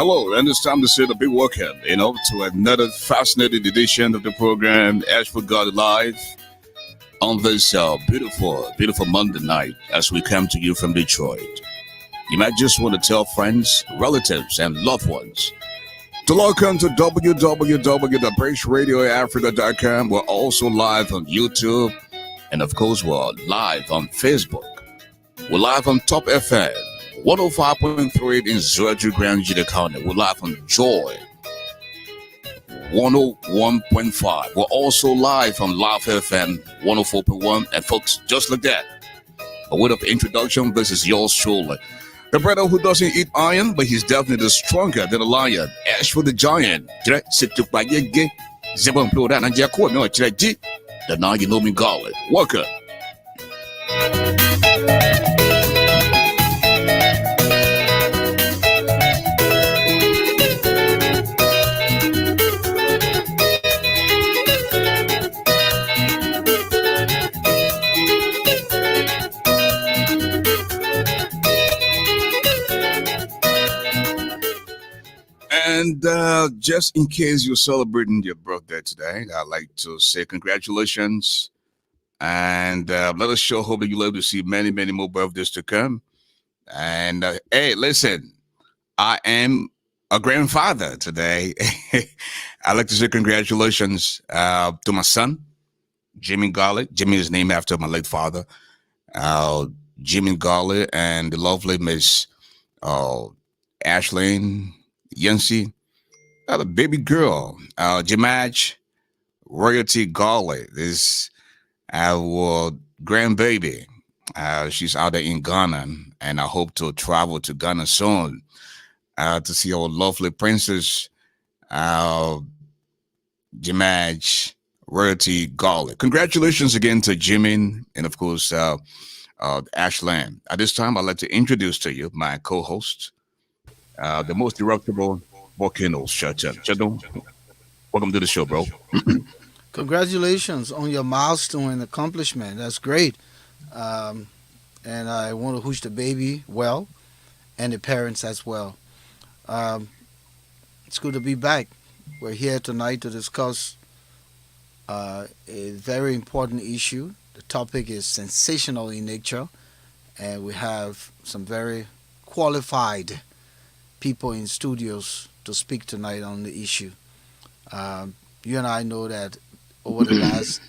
Hello, and it's time to say the big welcome, to another fascinating edition of the program, Ashford Garley Live, on this beautiful Monday night as we come to you from Detroit. You might just want to tell friends, relatives, and loved ones to log on to www.BRIDGERADIO.com. We're also live on YouTube, and of course, we're live on Facebook. We're live on Top FM 105.3 in Zurich, Grand County. We're live on Joy 101.5. We're also live on Live FM 104.1. And folks, just like that, a word of introduction, this is yours truly. The brother who doesn't eat iron, but he's definitely stronger than a lion. Ashford the giant. The now you know me, Garley. Welcome. And just in case you're celebrating your birthday today, I'd like to say congratulations. And let us sure hope that you live to see many, many more birthdays to come. And hey, listen, I am a grandfather today. I'd like to say congratulations to my son, Jimmy Garley. Jimmy is named after my late father, Jimmy Garley, and the lovely Miss Ashlyn Yancy, the baby girl, Jamaj Royalty Garley. This our grandbaby. She's out there in Ghana, and I hope to travel to Ghana soon to see our lovely princess, Jamaj Royalty Garley. Congratulations again to Jimmy and of course Ashlyn. At this time, I'd like to introduce to you my co-host, the most eruptible volcano, SHELTON. Welcome to the show, bro. Congratulations on your milestone and accomplishment. That's great. And I want to wish the baby well and the parents as well. It's good to be back. We're here tonight to discuss a very important issue. The topic is sensational in nature, and we have some very qualified people in studios to speak tonight on the issue. You and I know that over the last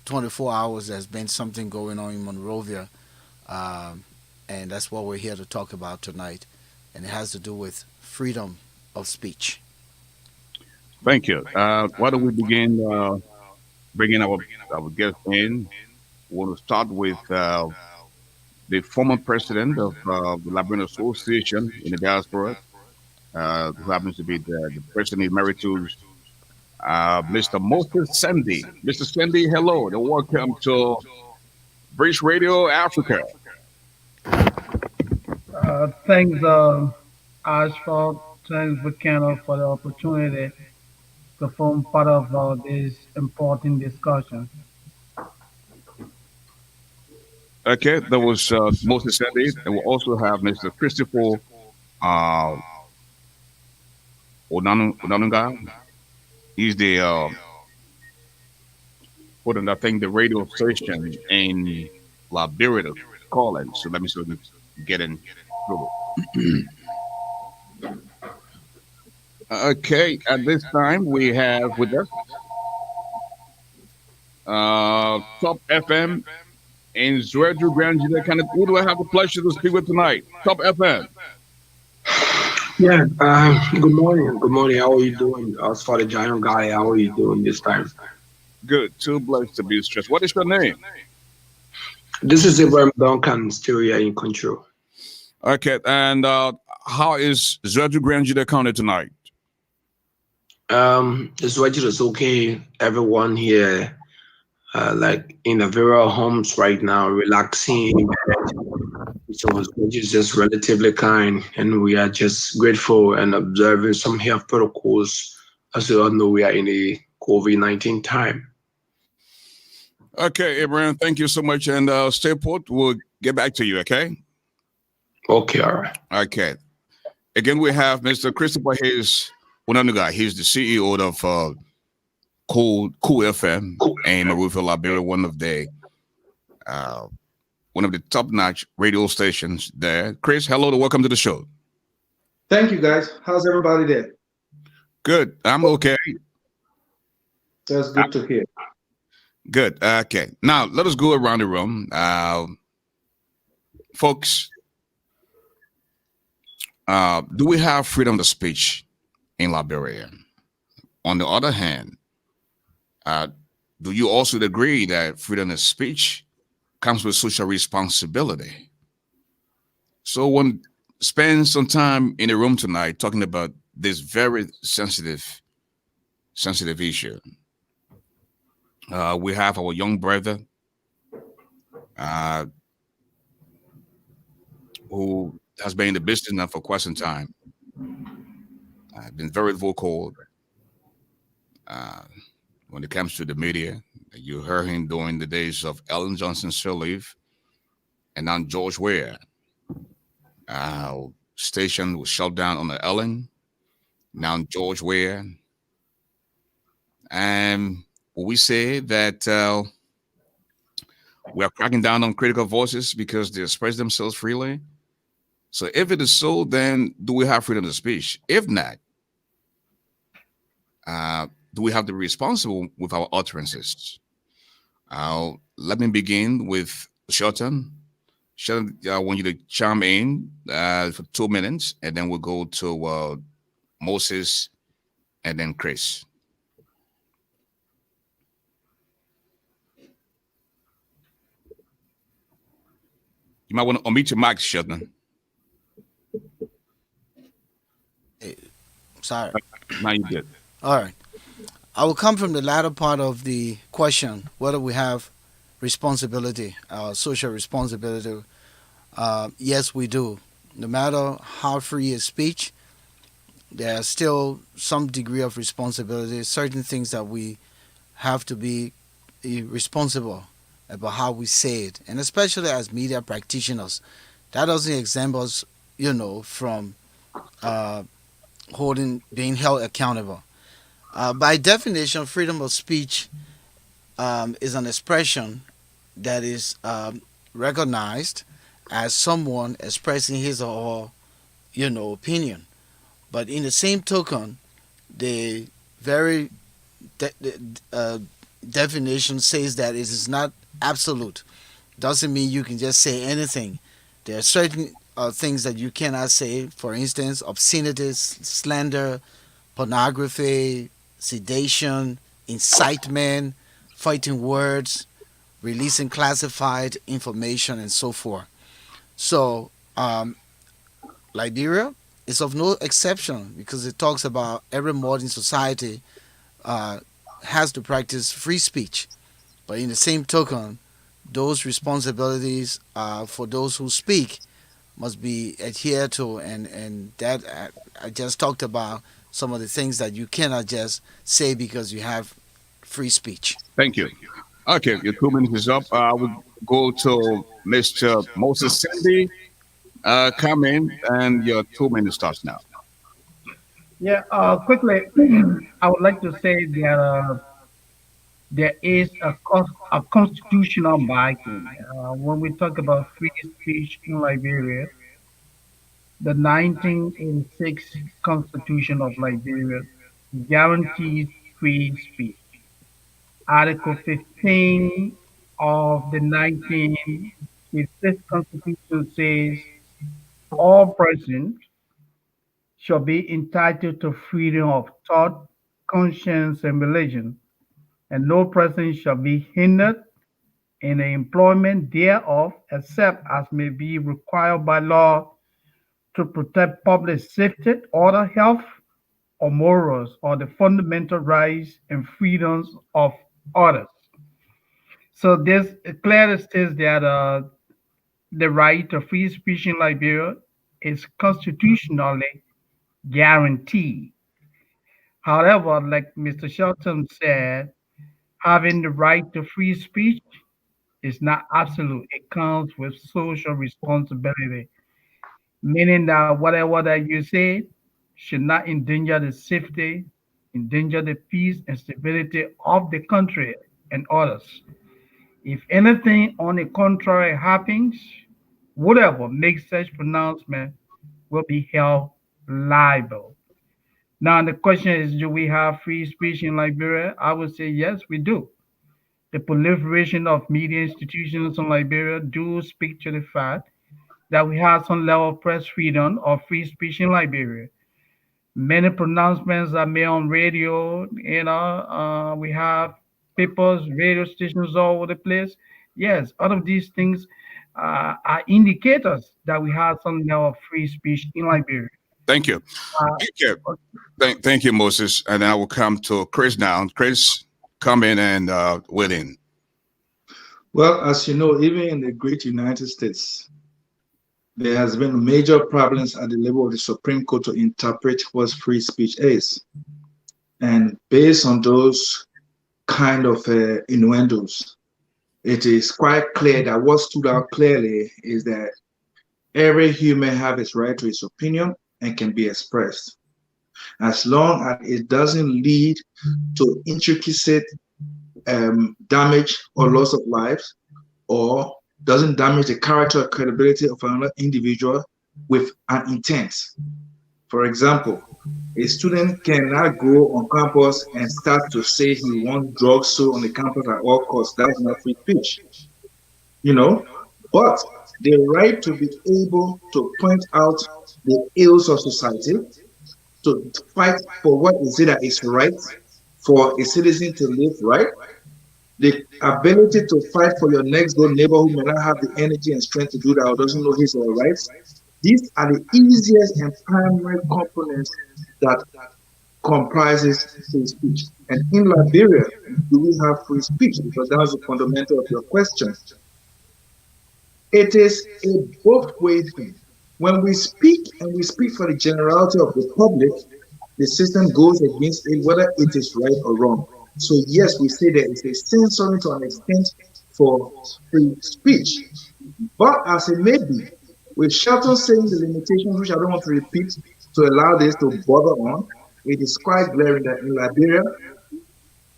24 hours there's been something going on in Monrovia, and that's what we're here to talk about tonight, and it has to do with freedom of speech. Thank you. Why don't we begin bringing our guest in? We want to start with the former president of the Liberian Association in the diaspora, who happens to be the president emeritus, Mr. Moses Sandy. Mr. Sandy, hello, and welcome to British Radio Africa. Thanks, Ashford. Thanks, Volcano, for the opportunity to form part of this important discussion. Okay, that was Moses Sandy, and we also have Mr. Christopher ONANUGA. He's the I think the radio station in Liberia to call it. So let me sort of get in through it. Okay, at this time we have with us Top FM in Zurich, Grand County. Who do I have the pleasure to speak with tonight? Top FM. Yeah, good morning. Good morning. How are you doing? As for the giant guy, how are you doing this time? Good. Too blessed to be stressed. What is your name? This is Abraham Duncan, still here in control. Okay, and how is Zurich, Grand County tonight? This weather is okay. Everyone here, like in the various homes right now, relaxing. So which is just relatively kind, and we are just grateful and observing some health protocols. As you all know, we are in a COVID-19 time. Okay, Abraham, thank you so much, and stay put. We'll get back to you, okay? Okay, all right. Okay. Again, we have Mr. Christopher Hayes ONANUGA. He's the CEO of Cool FM in Marufa, Liberia, uh, one of the top-notch radio stations there. Chris, hello and welcome to the show. Thank you, guys. How's everybody there? Good. I'm okay. That's good to hear. Good. Okay. Now let us go around the room, folks. Do we have freedom of speech in Liberia? On the other hand, do you also agree that freedom of speech comes with social responsibility? So when spend some time in the room tonight talking about this very sensitive issue. We have our young brother uh, who has been in the business now for quite some time. Been very vocal uh, when it comes to the media. You heard him during the days of Ellen Johnson's Leave, and now George Ware. Station was shut down on the Ellen. Now George Ware. And we say that we are cracking down on critical voices because they express themselves freely. So if it is so, then do we have freedom of speech? If not, do we have to be responsible with our utterances? Let me begin with Shelton. Shelton, I want you to chime in for 2 minutes, and then we'll go to Moses and then Chris. You might want to unmute your mic, Shelton. Sorry. Now you did. All right. I will come from the latter part of the question, whether we have responsibility, social responsibility. Yes, we do. No matter how free is speech, there's still some degree of responsibility, certain things that we have to be responsible about how we say it. And especially as media practitioners, that doesn't exempt us, from being held accountable. By definition, freedom of speech is an expression that is recognized as someone expressing his or her, opinion. But in the same token, the very definition says that it is not absolute. Doesn't mean you can just say anything. There are certain things that you cannot say. For instance, obscenities, slander, pornography, sedation, incitement, fighting words, releasing classified information, and so forth. So, Liberia is of no exception because it talks about every modern society uh, has to practice free speech. But in the same token, those responsibilities for those who speak must be adhered to, and that I just talked about some of the things that you cannot just say because you have free speech. Thank you. Okay, your 2 minutes is up. We'll go to Mr. Moses Sandy. Come in, and your 2 minutes starts now. Yeah, quickly, I would like to say that there is a constitutional backing. When we talk about free speech in Liberia, the 1986 Constitution of Liberia guarantees free speech. Article 15 of the 1986 Constitution says all persons shall be entitled to freedom of thought, conscience, and religion, and no person shall be hindered in the employment thereof except as may be required by law to protect public safety, order, health, or morals, or the fundamental rights and freedoms of others. So this clearly states that the right to free speech in Liberia is constitutionally guaranteed. However, like Mr. Shelton said, having the right to free speech is not absolute. It comes with social responsibility. meaning that whatever that you say should not endanger the safety, endanger the peace and stability of the country and others. If anything on the contrary happens, whatever makes such pronouncement will be held liable. Now, the question is, do we have free speech in Liberia? I would say yes, we do. The proliferation of media institutions in Liberia do speak to the fact that we have some level of press freedom or free speech in Liberia. Many pronouncements are made on radio. We have papers, radio stations all over the place. Yes, all of these things are indicators that we have some level of free speech in Liberia. Thank you. Thank you. Thank you, Moses. And I will come to Chris now. Chris, come in and weigh in. Well, as you know, even in the great United States, there has been major problems at the level of the Supreme Court to interpret what free speech is. And based on those kind of innuendos, it is quite clear that what stood out clearly is that every human has his right to his opinion and can be expressed, as long as it doesn't lead to intricate damage or loss of lives, or doesn't damage the character or credibility of another individual with an intent. For example, a student cannot go on campus and start to say he wants drugs sold on the campus at all costs. That's not free speech, you know. But the right to be able to point out the ills of society, to fight for what is it that is right for a citizen to live right, the ability to fight for your next door neighbor who may not have the energy and strength to do that or doesn't know his or her rights. These are the easiest and primary components that comprises free speech. And in Liberia, do we have free speech? Because that was the fundamental of your question. It is a both way thing. When we speak and we speak for the generality of the public, the system goes against it, whether it is right or wrong. So yes, we say there is a censoring to an extent for free speech. But as it may be, with Shelton saying the limitations, which I don't want to repeat, to allow this to bother on, it is quite glaring that in Liberia,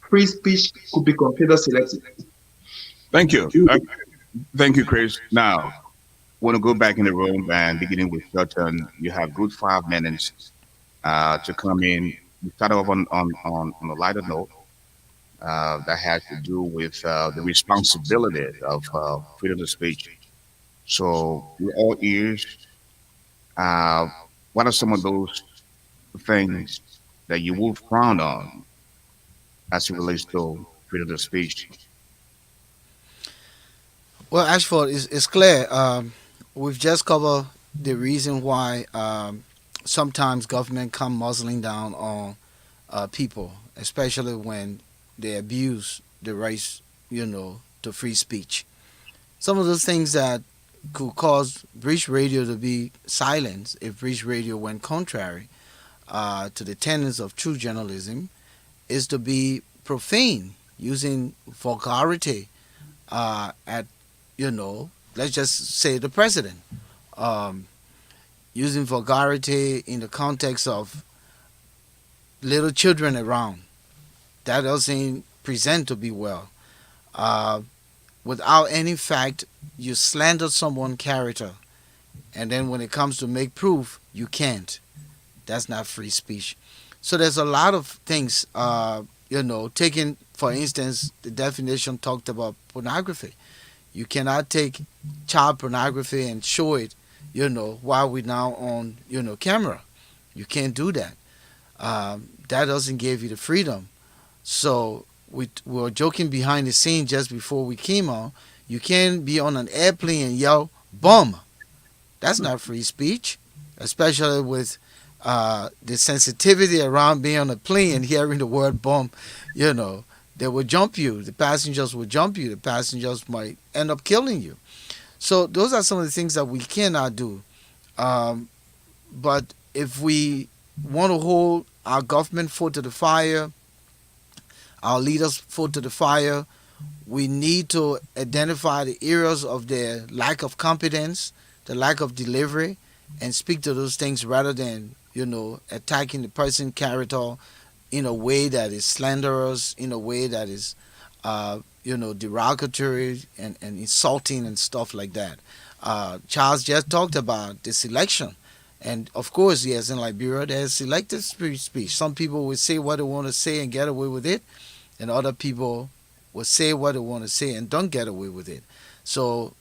free speech could be considered selective. Thank you. Thank you, Chris. Now, want to go back in the room and beginning with Shelton. You have good 5 minutes to come in. We start off on a lighter note that has to do with the responsibility of freedom of speech. So, we're all ears. Uh, what are some of those things that you will frown on as it relates to freedom of speech? Well, Ashford, it's clear. We've just covered the reason why sometimes government come muzzling down on people, especially when they abuse the rights, to free speech. Some of those things that could cause Bridge Radio to be silenced if Bridge Radio went contrary to the tenets of true journalism is to be profane, using vulgarity at, let's just say the president, using vulgarity in the context of little children around. That doesn't present to be well. Without any fact, you slander someone's character, and then when it comes to make proof, you can't. That's not free speech. So there's a lot of things, taking, for instance, the definition talked about pornography. You cannot take child pornography and show it, while we're now on, camera. You can't do that. That doesn't give you the freedom. So we were joking behind the scene just before we came on. You can't be on an airplane and yell, "Bum." That's not free speech, especially with the sensitivity around being on a plane and hearing the word "bum." They will jump you. The passengers will jump you. The passengers might end up killing you. So those are some of the things that we cannot do. But if we want to hold our government foot to the fire, our leaders foot to the fire, we need to identify the areas of their lack of competence, the lack of delivery, and speak to those things rather than, attacking the person's character in a way that is slanderous, in a way that is, derogatory and insulting and stuff like that. Charles just talked about the selection. And of course, yes, in Liberia, there's selective speech. Some people will say what they want to say and get away with it, and other people will say what they want to say and don't get away with it. So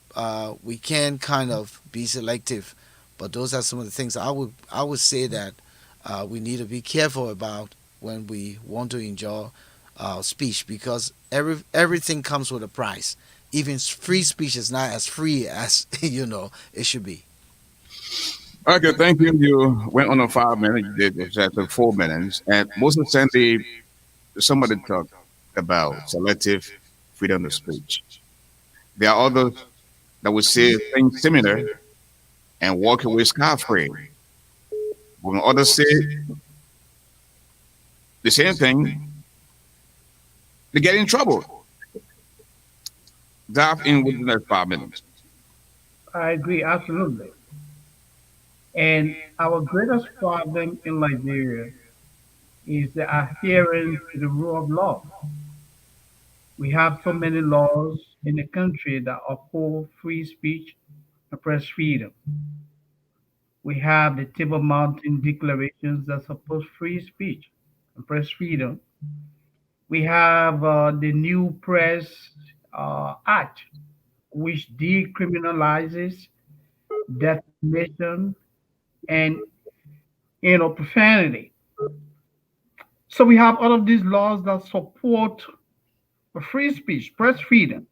we can kind of be selective, but those are some of the things I would say that we need to be careful about when we want to enjoy speech, because everything comes with a price. Even free speech is not as free as it should be. Okay, thank you. You went on a 5 minute. You did exactly 4 minutes, and most recently, somebody talked about selective freedom of speech. There are others that would say things similar and walk away scot free. When others say the same thing, they get in trouble. Dive in within the next 5 minutes. I agree, absolutely. And our greatest problem in Liberia is the adherence to the rule of law. We have so many laws in the country that uphold free speech and press freedom. We have the Table Mountain declarations that support free speech and press freedom. We have the new Press Act, which decriminalizes defamation and profanity. So we have all of these laws that support free speech, press freedom,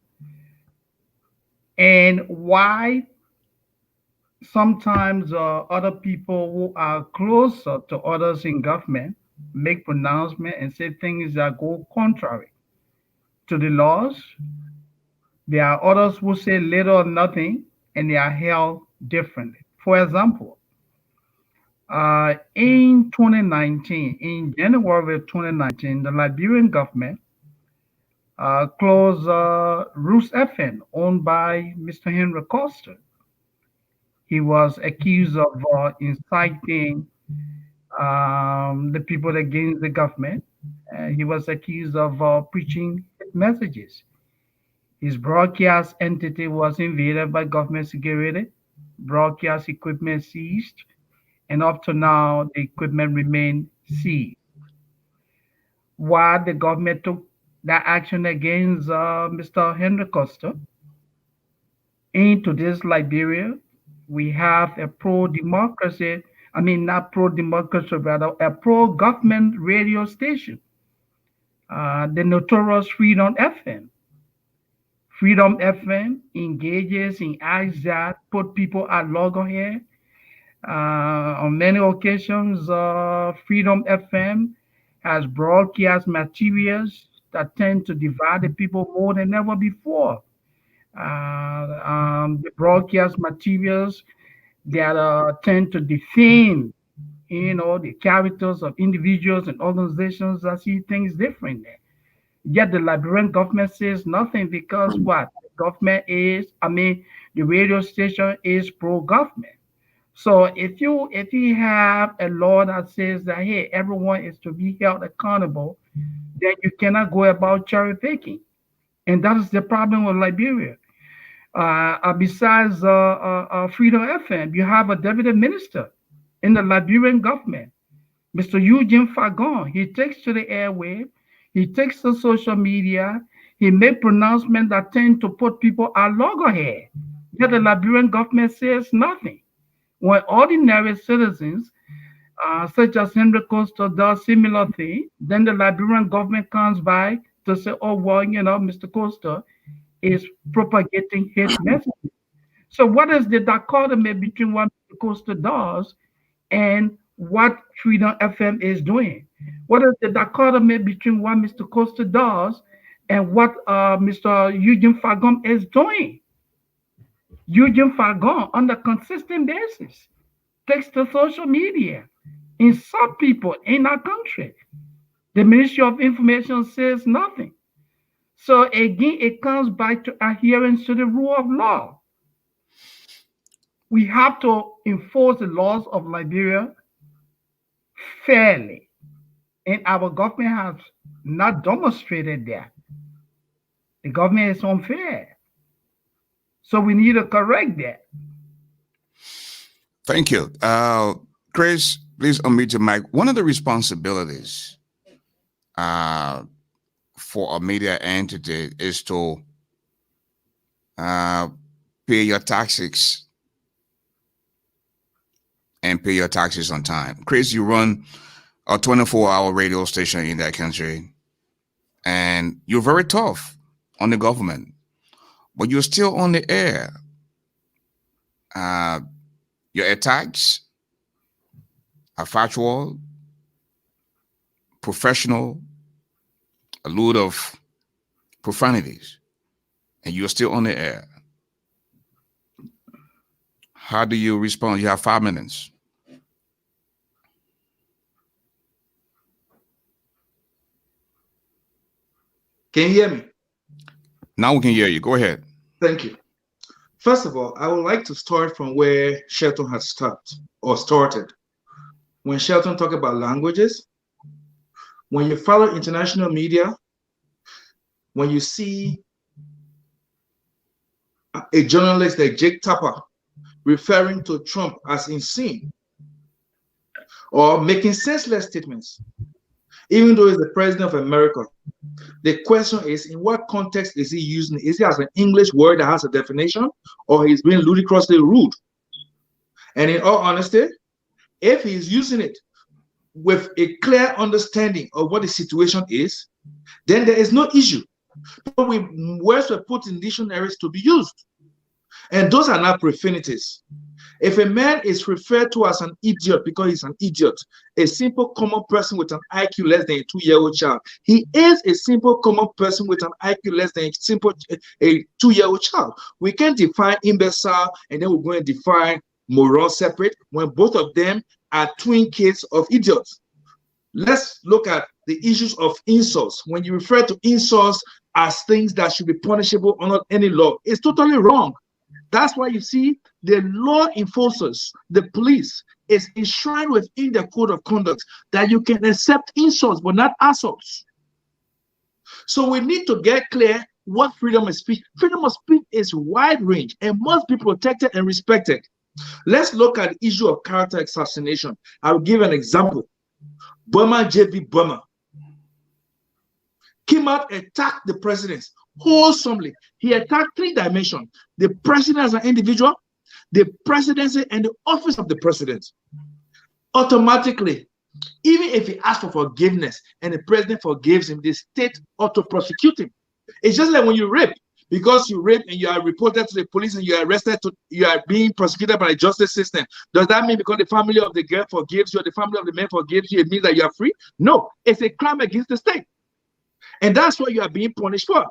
and why sometimes other people who are closer to others in government make pronouncements and say things that go contrary to the laws. There are others who say little or nothing and they are held differently. For example, in 2019, in January of 2019, the Liberian government closed Roots FM, owned by Mr. Henry Costa. He was accused of inciting the people against the government. He was accused of preaching messages. His broadcast entity was invaded by government security, broadcast equipment seized, and up to now, the equipment remained seized. While the government took that action against Mr. Henry Costa, in today's Liberia, we have a pro-democracy, I mean, not pro-democracy, rather a pro-government radio station, the notorious Freedom FM. Freedom FM engages in acts that put people at loggerhead. On many occasions, Freedom FM has broadcast materials that tend to divide the people more than ever before. The broadcast materials that tend to defame, the characters of individuals and organizations that see things differently. Yet the Liberian government says nothing because what? The government is, I mean, the radio station is pro-government. So if you have a law that says that hey, everyone is to be held accountable, then you cannot go about cherry picking, and that is the problem with Liberia. Besides Freedom FM, you have a deputy minister in the Liberian government, Mr. Eugene Fagon. He takes to the airway, he takes to social media, he made pronouncements that tend to put people at loggerhead. Yet the Liberian government says nothing. When ordinary citizens, such as Henry Costa, does similar thing, then the Liberian government comes by to say, oh, well, Mr. Costa is propagating hate messages. So what is the dichotomy between what Mr. Costa does and what Freedom FM is doing? What is the dichotomy between what Mr. Costa does and what Mr. Eugene Fagon is doing? Eugene Fagon, on a consistent basis, takes to social media, insult people in our country. The Ministry of Information says nothing. So again, it comes back to adherence to the rule of law. We have to enforce the laws of Liberia fairly, and our government has not demonstrated that. The government is unfair. So we need to correct that. Thank you. Chris, please unmute your mic. One of the responsibilities for a media entity is to pay your taxes and pay your taxes on time. Chris, you run a 24-hour radio station in that country, and you're very tough on the government, but you're still on the air. Your attacks are factual, professional, a load of profanities, and you're still on the air. How do you respond? You have 5 minutes. Can you hear me? Now we can hear you. Go ahead. Thank you. First of all, I would like to start from where Shelton has started. When Shelton talked about languages, when you follow international media, when you see a journalist like Jake Tapper referring to Trump as insane or making senseless statements, even though he's the president of America, the question is, in what context is he using it? Is it as an English word that has a definition, or he's being ludicrously rude? And in all honesty, if he's using it with a clear understanding of what the situation is, then there is no issue. But words were put in dictionaries to be used, and those are not profanities. If a man is referred to as an idiot because he's an idiot, a simple common person with an IQ less than a 2-year-old child, he is a simple common person with an IQ less than a 2-year-old child. We can't define imbecile and then we're going to define moron separate when both of them are twin kids of idiots. Let's look at the issues of insults. When you refer to insults as things that should be punishable under any law, it's totally wrong. That's why you see the law enforcers, the police, is enshrined within the code of conduct that you can accept insults but not assaults. So we need to get clear what freedom of speech. Freedom of speech is wide range and must be protected and respected. Let's look at the issue of character assassination. I'll give an example. Burma JV Burma came out and attacked the president wholesomely. He attacked 3 dimensions: the president as an individual, the presidency, and the office of the president. Automatically, even if he asks for forgiveness and the president forgives him, the state auto-prosecute him. It's just like when you rape. Because you rape and you are reported to the police and you are arrested, you are being prosecuted by the justice system. Does that mean because the family of the girl forgives you or the family of the man forgives you, it means that you are free? No, it's a crime against the state. And that's what you are being punished for.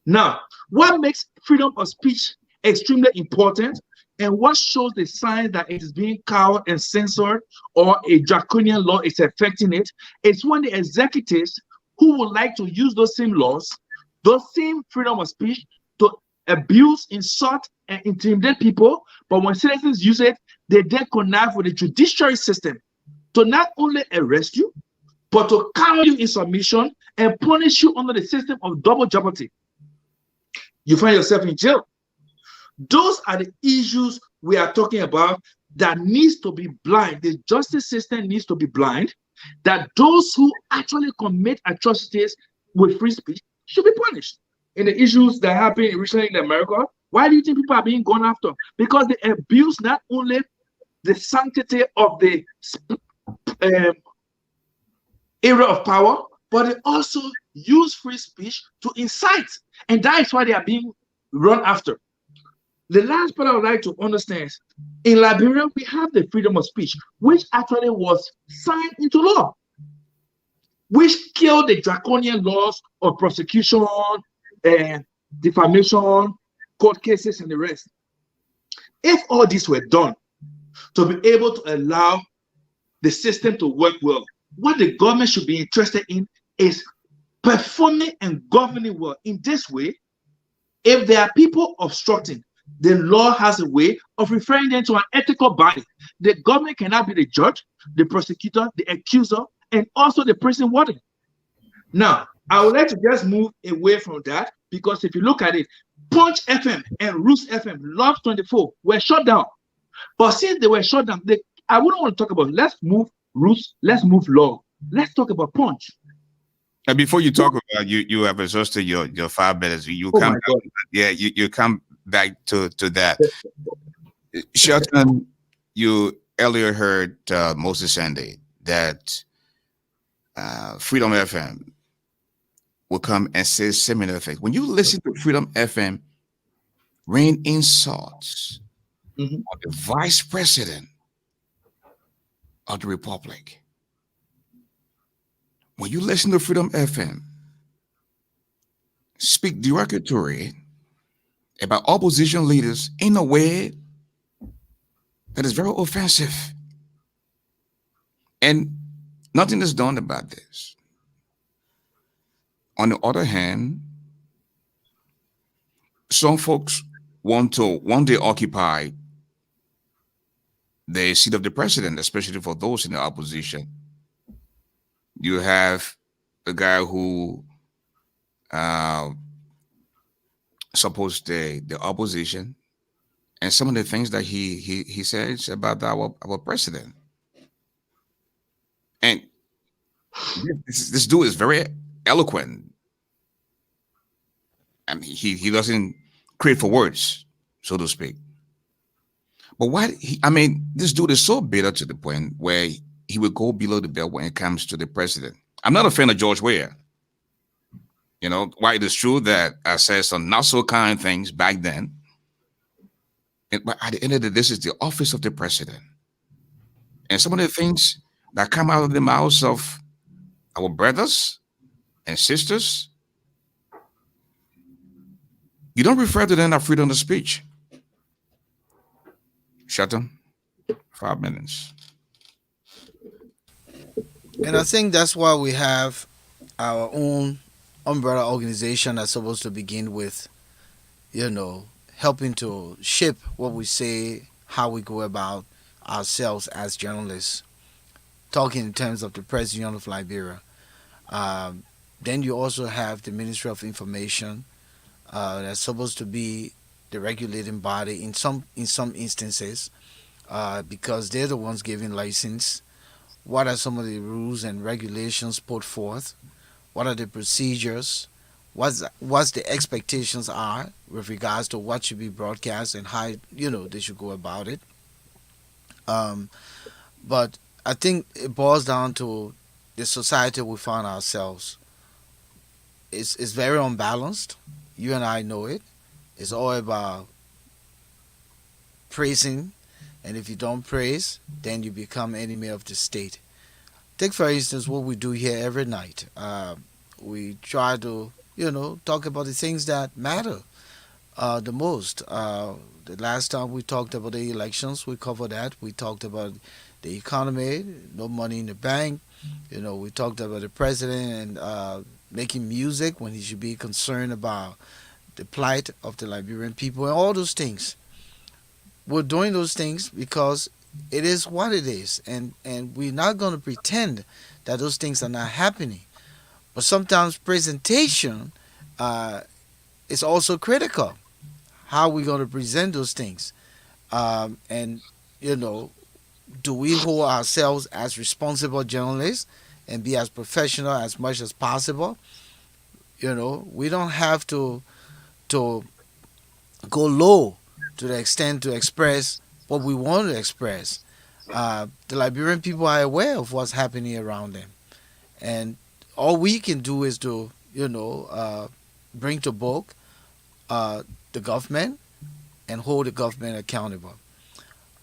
Now, what makes freedom of speech extremely important and what shows the signs that it is being cowed and censored or a draconian law is affecting it is when the executives who would like to use those same laws, those same freedom of speech to abuse, insult, and intimidate people, but when citizens use it, they then connive with the judiciary system to not only arrest you, but to cow you in submission and punish you under the system of double jeopardy. You find yourself in jail. Those are the issues we are talking about that needs to be blind. The justice system needs to be blind, that those who actually commit atrocities with free speech should be punished. In the issues that happened recently in America, why do you think people are being gone after? Because they abuse not only the sanctity of the area of power, but they also use free speech to incite. And that is why they are being run after. The last part I would like to understand is, in Liberia, we have the freedom of speech, which actually was signed into law, which killed the draconian laws of prosecution and defamation, court cases, and the rest. If all this were done to be able to allow the system to work well, what the government should be interested in is performing and governing well. In this way, if there are people obstructing, the law has a way of referring them to an ethical body. The government cannot be the judge, the prosecutor, the accuser, and also the prison warden. Now, I would like to just move away from that because if you look at it, Punch FM and Roots FM, Love 24 were shut down. But since they were shut down, I wouldn't want to talk about let's move Roots, let's move Love. Let's talk about Punch. And before you talk about you have exhausted your 5 minutes. You Oh come my God. you come back to that. Shelton, you earlier heard Moses Sunday that Freedom FM will come and say similar things. When you listen to Freedom FM rain insults Mhm. on the vice president of the republic, when you listen to Freedom FM speak derogatory about opposition leaders in a way that is very offensive, and nothing is done about this. On the other hand, some folks want to one day occupy the seat of the president, especially for those in the opposition. You have a guy who supports the opposition, and some of the things that he says about our president. And this dude is very eloquent. I mean, he doesn't crave for words, so to speak. But this dude is so bitter to the point where he would go below the belt when it comes to the president. I'm not a fan of George Weah. You know, while it is true that I said some not so kind things back then, but at the end of the day, this is the office of the president. And some of the things that come out of the mouths of our brothers and sisters, you don't refer to them as freedom of speech. Shelton, 5 minutes. And I think that's why we have our own umbrella organization that's supposed to begin with, helping to shape what we say, how we go about ourselves as journalists, talking in terms of the Press Union of Liberia. Then you also have the Ministry of Information that's supposed to be the regulating body in some instances because they're the ones giving license. What are some of the rules and regulations put forth? What are the procedures? What's the expectations are with regards to what should be broadcast and how they should go about it. But I think it boils down to the society we find ourselves. It's very unbalanced. You and I know it. It's all about praising, and if you don't praise, then you become enemy of the state. Take for instance what we do here every night. We try to, talk about the things that matter the most. The last time we talked about the elections, we covered that. We talked about the economy, no money in the bank. We talked about the president and making music when he should be concerned about the plight of the Liberian people and all those things. We're doing those things because it is what it is, and we're not going to pretend that those things are not happening. But sometimes presentation is also critical. How are we going to present those things? And, do we hold ourselves as responsible journalists and be as professional as much as possible? We don't have to go low to the extent to express what we want to express. The Liberian people are aware of what's happening around them. And all we can do is to, bring to book the government and hold the government accountable.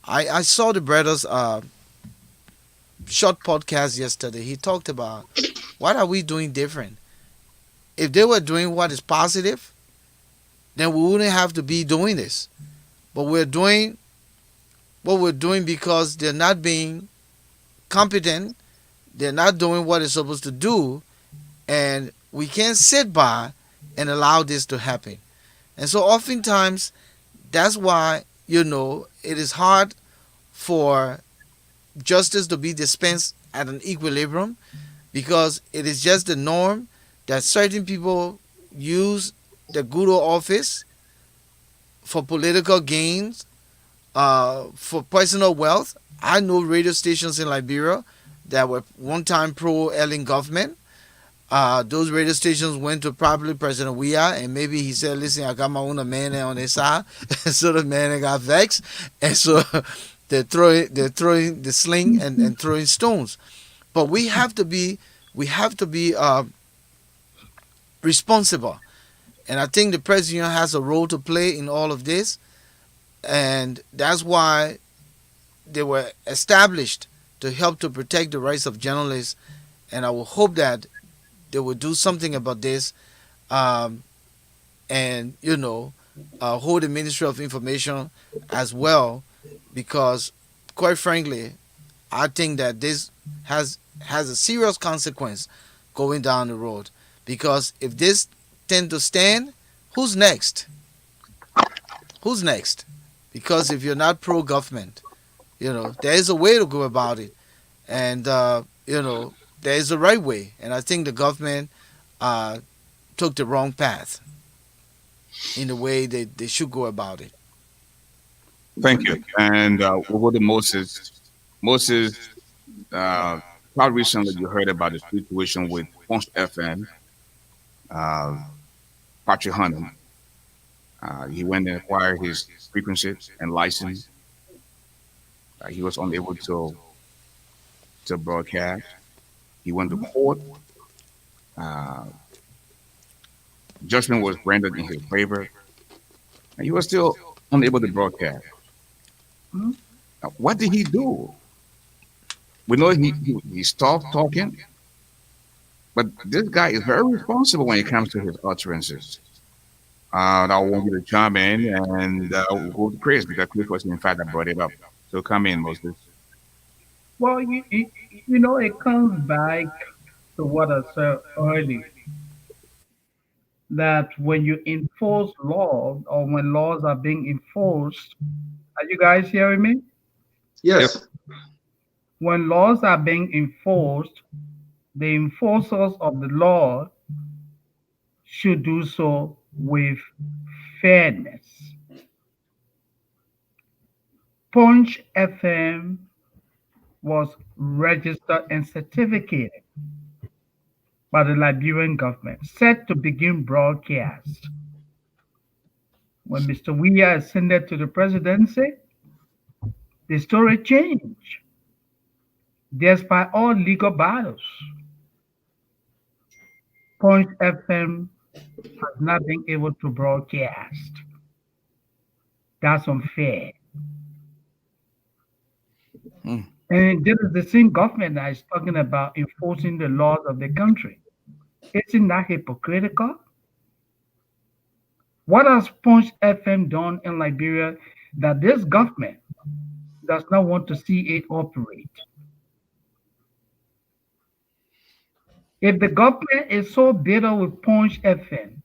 I saw the brother's short podcast yesterday. He talked about what are we doing different. If they were doing what is positive, then we wouldn't have to be doing this. But we're doing what we're doing because they're not being competent. They're not doing what they're supposed to do. And we can't sit by and allow this to happen. And so oftentimes, That's why, it is hard for justice to be dispensed at an equilibrium, because it is just the norm that certain people use the good old office for political gains, for personal wealth. I know radio stations in Liberia that were one time pro Ellen government. Those radio stations went to probably President Weah, and maybe he said, "Listen, I got my own man on his side," and so the man got vexed, and so they're throwing the sling and throwing stones. But we have to be responsible, and I think the president has a role to play in all of this, and that's why they were established to help to protect the rights of journalists. And I will hope that they will do something about this, um, and hold the Ministry of Information as well, because quite frankly, I think that this has a serious consequence going down the road. Because if this tend to stand, who's next? Who's next? Because if you're not pro government, there is a way to go about it, and there is a right way. And I think the government uh, took the wrong path in the way they should go about it. Thank you. And we'll go to Moses. Moses, uh, quite recently you heard about the situation with Punch FM, uh, Patrick Hunter. He went and acquired his frequency and license. He was unable to broadcast. He went to court. Uh, Judgment was rendered in his favor, and he was still unable to broadcast. Mhm. Now, what did he do? We know he stopped talking, but this guy is very responsible when it comes to his utterances. I want you to chime in and we'll go to Chris, because Chris was in fact that brought it up. So come in, Moses. Well, it comes back to what I said earlier, that when you enforce law, or when laws are being enforced, are you guys hearing me? Yep. Yes. When laws are being enforced, the enforcers of the law should do so with fairness. Punch FM was registered and certificated by the Liberian government, set to begin broadcast. When Mr. Weah ascended to the presidency, the story changed. Despite all legal battles, Punch FM has not been able to broadcast. That's unfair. Hmm. And this is the same government that is talking about enforcing the laws of the country. Isn't that hypocritical? What has Punch FM done in Liberia that this government does not want to see it operate? If the government is so bitter with Punch FM,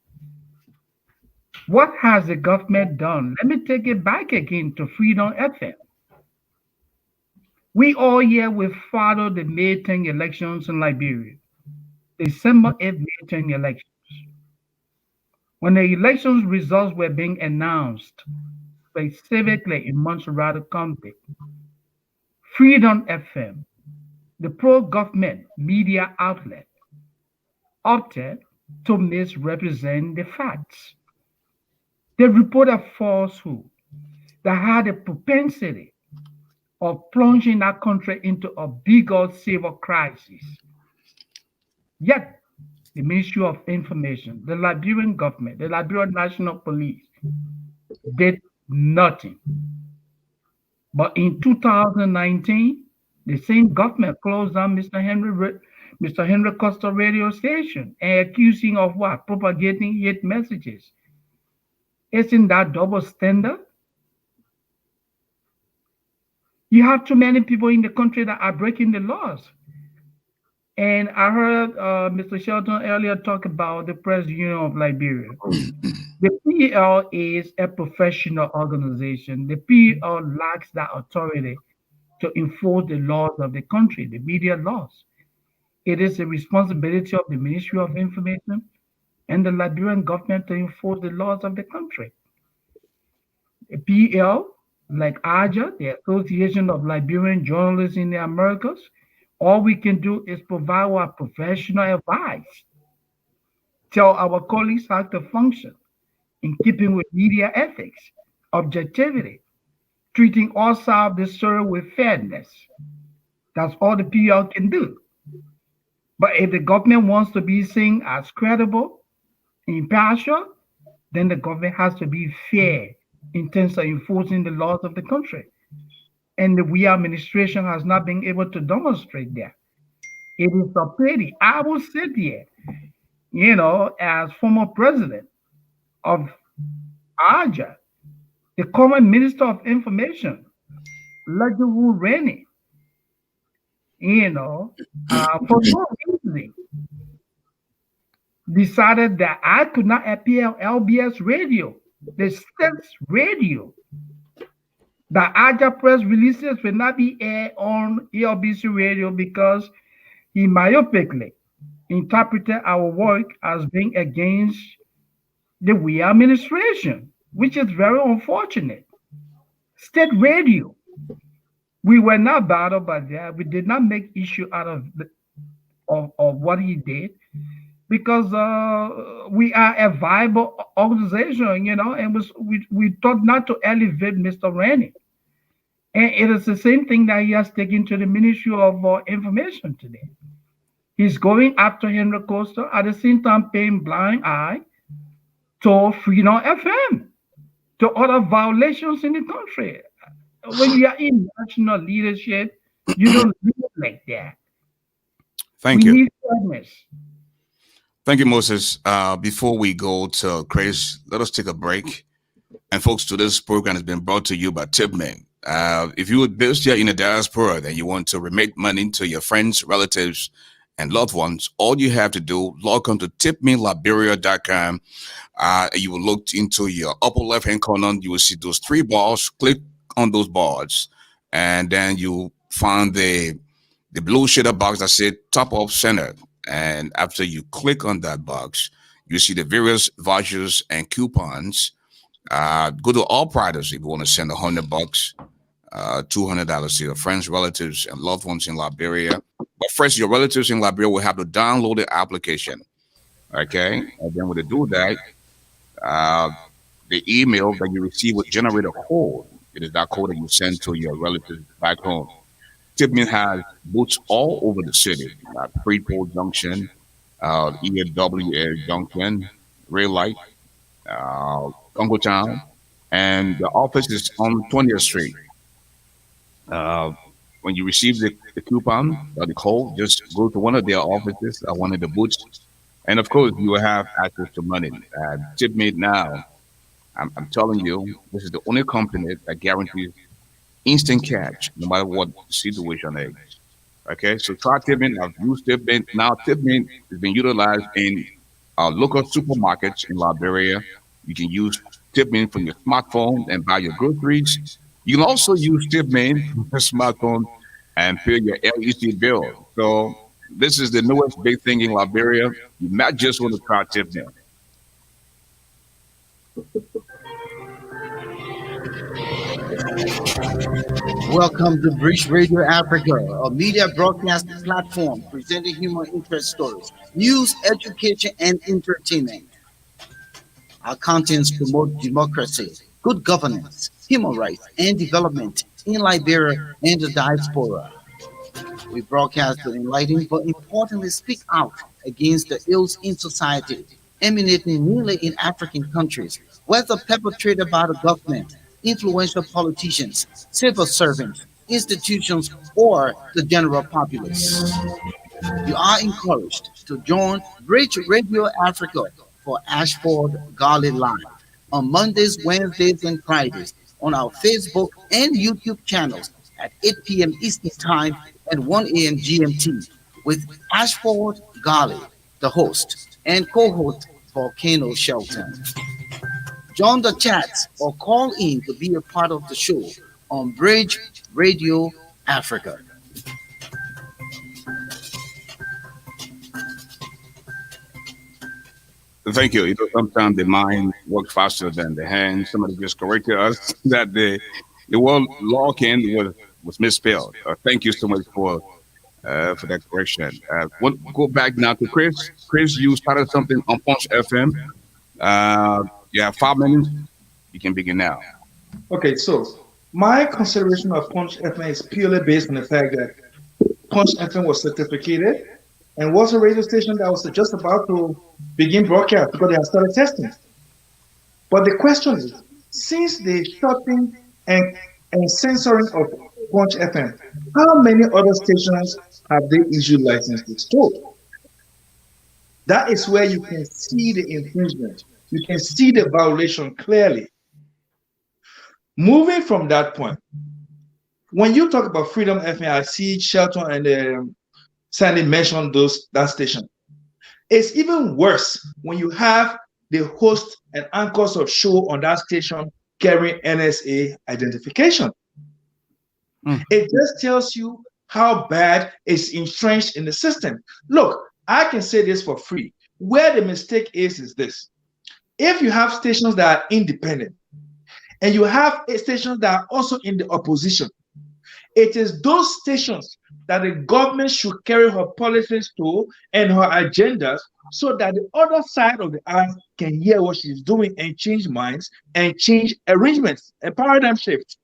what has the government done? Let me take it back again to Freedom FM. We all here will follow the May 10 elections in Liberia, December 8th May 10 elections. When the elections results were being announced, specifically in Montserrat County, Freedom FM, the pro-government media outlet, opted to misrepresent the facts. They reported falsehood that had a propensity of plunging our country into a bigger civil crisis. Yet, the Ministry of Information, the Liberian government, the Liberian National Police did nothing. But in 2019, the same government closed down Mr. Henry Costa radio station and accusing of what? Propagating hate messages. Isn't that double standard? You have too many people in the country that are breaking the laws. And I heard Mr. Shelton earlier talk about the Press Union of Liberia. The PEL is a professional organization. The PEL lacks that authority to enforce the laws of the country, the media laws. It is the responsibility of the Ministry of Information and the Liberian government to enforce the laws of the country. The PEL, like AJA, the Association of Liberian Journalists in the Americas, all we can do is provide our professional advice, tell our colleagues how to function in keeping with media ethics, objectivity, treating all sides of the story with fairness. That's all the PEL can do. But if the government wants to be seen as credible, impartial, then the government has to be fair in terms of enforcing the laws of the country. And the we administration has not been able to demonstrate that. It is a pity. I will sit here, as former president of AJA, the current Minister of Information, Legiwu Rennie, for no reason, decided that I could not appear on LBS radio, the state's radio. The AJA press releases will not be aired on ELBC radio because he myopically interpreted our work as being against the we administration, which is very unfortunate. State radio, we were not bothered by that. We did not make issue out of what he did because we are a viable organization, and we thought not to elevate Mr. Rennie. And it is the same thing that he has taken to the Ministry of Information today. He's going after Henry Costa at the same time paying blind eye to Freedom FM, to other violations in the country. When you are in national leadership, you don't live like that. Thank We you. need fairness. Thank you, Moses. Before we go to Chris, let us take a break. And folks, today's program has been brought to you by Tipman. If you would based here in the diaspora and you want to remit money to your friends, relatives, and loved ones, all you have to do, log on to tipmeliberia.com. You will look into your upper left-hand corner. You will see those three bars. Click on those bars, and then you find the blue shader box that says top up center. And after you click on that box, you see the various vouchers and coupons. Go to all products if you want to send $100, $200 to your friends, relatives, and loved ones in Liberia. But first, your relatives in Liberia will have to download the application. Okay, and then when they do that, uh, the email that you receive will generate a code. It is that code that you send to your relatives back home. Tipman has booths all over the city, like Freeport Junction, EWA Junction, Ray Light, Congo Town, and the office is on 20th Street. Uh, when you receive the coupon or the code, just go to one of their offices or one of the booths, and of course, you will have access to money. Tipmate now, I'm telling you, this is the only company that guarantees instant cash, no matter what the situation is. Okay, so try Tipmate. I've used Tipmate. Now Tipmate is being utilized in local supermarkets in Liberia. You can use Tipmate from your smartphone and buy your groceries. You can also use Tipmate from your smartphone and pay your LEC bill. So this is the newest big thing in Liberia. You might just want to try Tipmate. Welcome to Bridge Radio Africa, a media broadcast platform presenting human interest stories, news, education, and entertainment. Our contents promote democracy, good governance, human rights, and development in Liberia and the diaspora. We broadcast to enlighten, but importantly speak out against the ills in society, emanating mainly in African countries, whether perpetrated by the government, influential politicians, civil servants, institutions, or the general populace. You are encouraged to join Bridge Radio Africa for Ashford Garley Live on Mondays, Wednesdays, and Fridays on our Facebook and YouTube channels at 8 p.m. Eastern Time and 1 a.m. GMT. with Ashford Garley, the host, and co-host Volcano Shelton. Join the chats or call in to be a part of the show on Bridge Radio Africa. Thank you. You know, sometimes the mind works faster than the hand. Somebody just corrected us that the word locking was misspelled. Thank you so much for that correction. We'll go back now to Chris. Chris, you started something on Punch FM. You have 5 minutes. You can begin now. Okay, so my consideration of Punch FM is purely based on the fact that Punch FM was certificated and was a radio station that was just about to begin broadcast because they had started testing. But the question is, since the shutting and censoring of Punch FM, how many other stations have they issued licenses to? That is where you can see the infringement. You can see the violation clearly. Moving from that point, when you talk about Freedom FM, I see Shelton and Sandy mentioned that station. It's even worse when you have the host and anchors of show on that station carrying NSA identification. It just tells you how bad it's entrenched in the system. Look, I can say this for free. Where the mistake is this. If you have stations that are independent and you have stations that are also in the opposition, it is those stations that the government should carry her policies to and her agendas so that the other side of the aisle can hear what she's doing and change minds and change arrangements, a paradigm shift.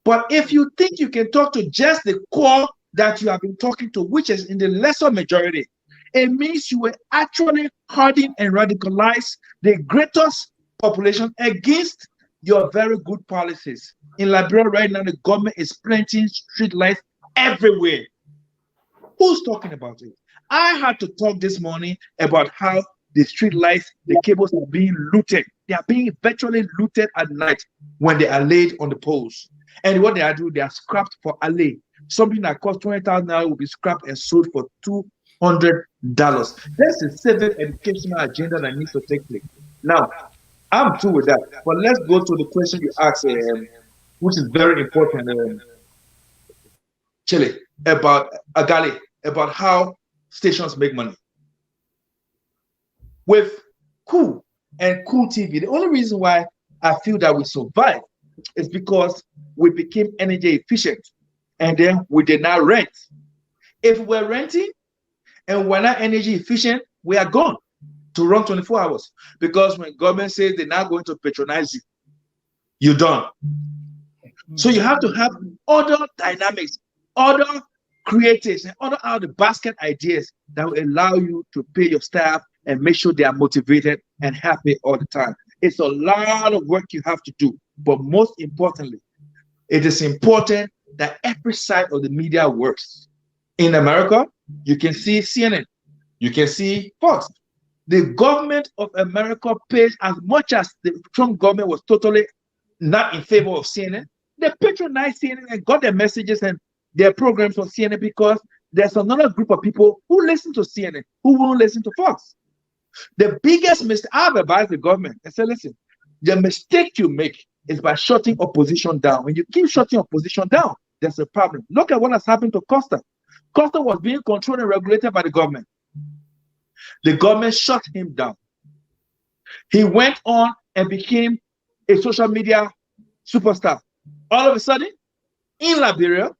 But if you think you can talk to just the core that you have been talking to, which is in the lesser majority, it means you will actually harden and radicalize the greatest population against your very good policies. In Liberia right now, the government is planting street lights everywhere. Who's talking about it? I had to talk this morning about how the street lights, the cables are being looted. They are being virtually looted at night when they are laid on the poles. And what they are doing, they are scrapped for a lay. Something that costs $20,000 will be scrapped and sold for $200. That's a civic educational agenda that needs to take place. Now, I'm through with that. But let's go to the question you asked, which is very important, Chile, about Agali, about how stations make money. With Cool and Cool TV, the only reason why I feel that we survived is because we became energy efficient and then we did not rent. If we're renting and we're not energy efficient, we are gone to run 24 hours. Because when government says they're not going to patronize you, you're done. So you have to have other dynamics, other creatives, and other out of the basket ideas that will allow you to pay your staff and make sure they are motivated and happy all the time. It's a lot of work you have to do. But most importantly, it is important that every side of the media works. In America, you can see CNN, you can see Fox. The government of America pays as much as the Trump government was totally not in favor of CNN. They patronize CNN and got their messages and their programs on CNN because there's another group of people who listen to CNN, who won't listen to Fox. The biggest mistake, I've advised the government and said, listen, the mistake you make is by shutting opposition down. When you keep shutting opposition down, there's a problem. Look at what has happened to Costa. Costa was being controlled and regulated by the government. The government shut him down. He went on and became a social media superstar. All of a sudden, in Liberia,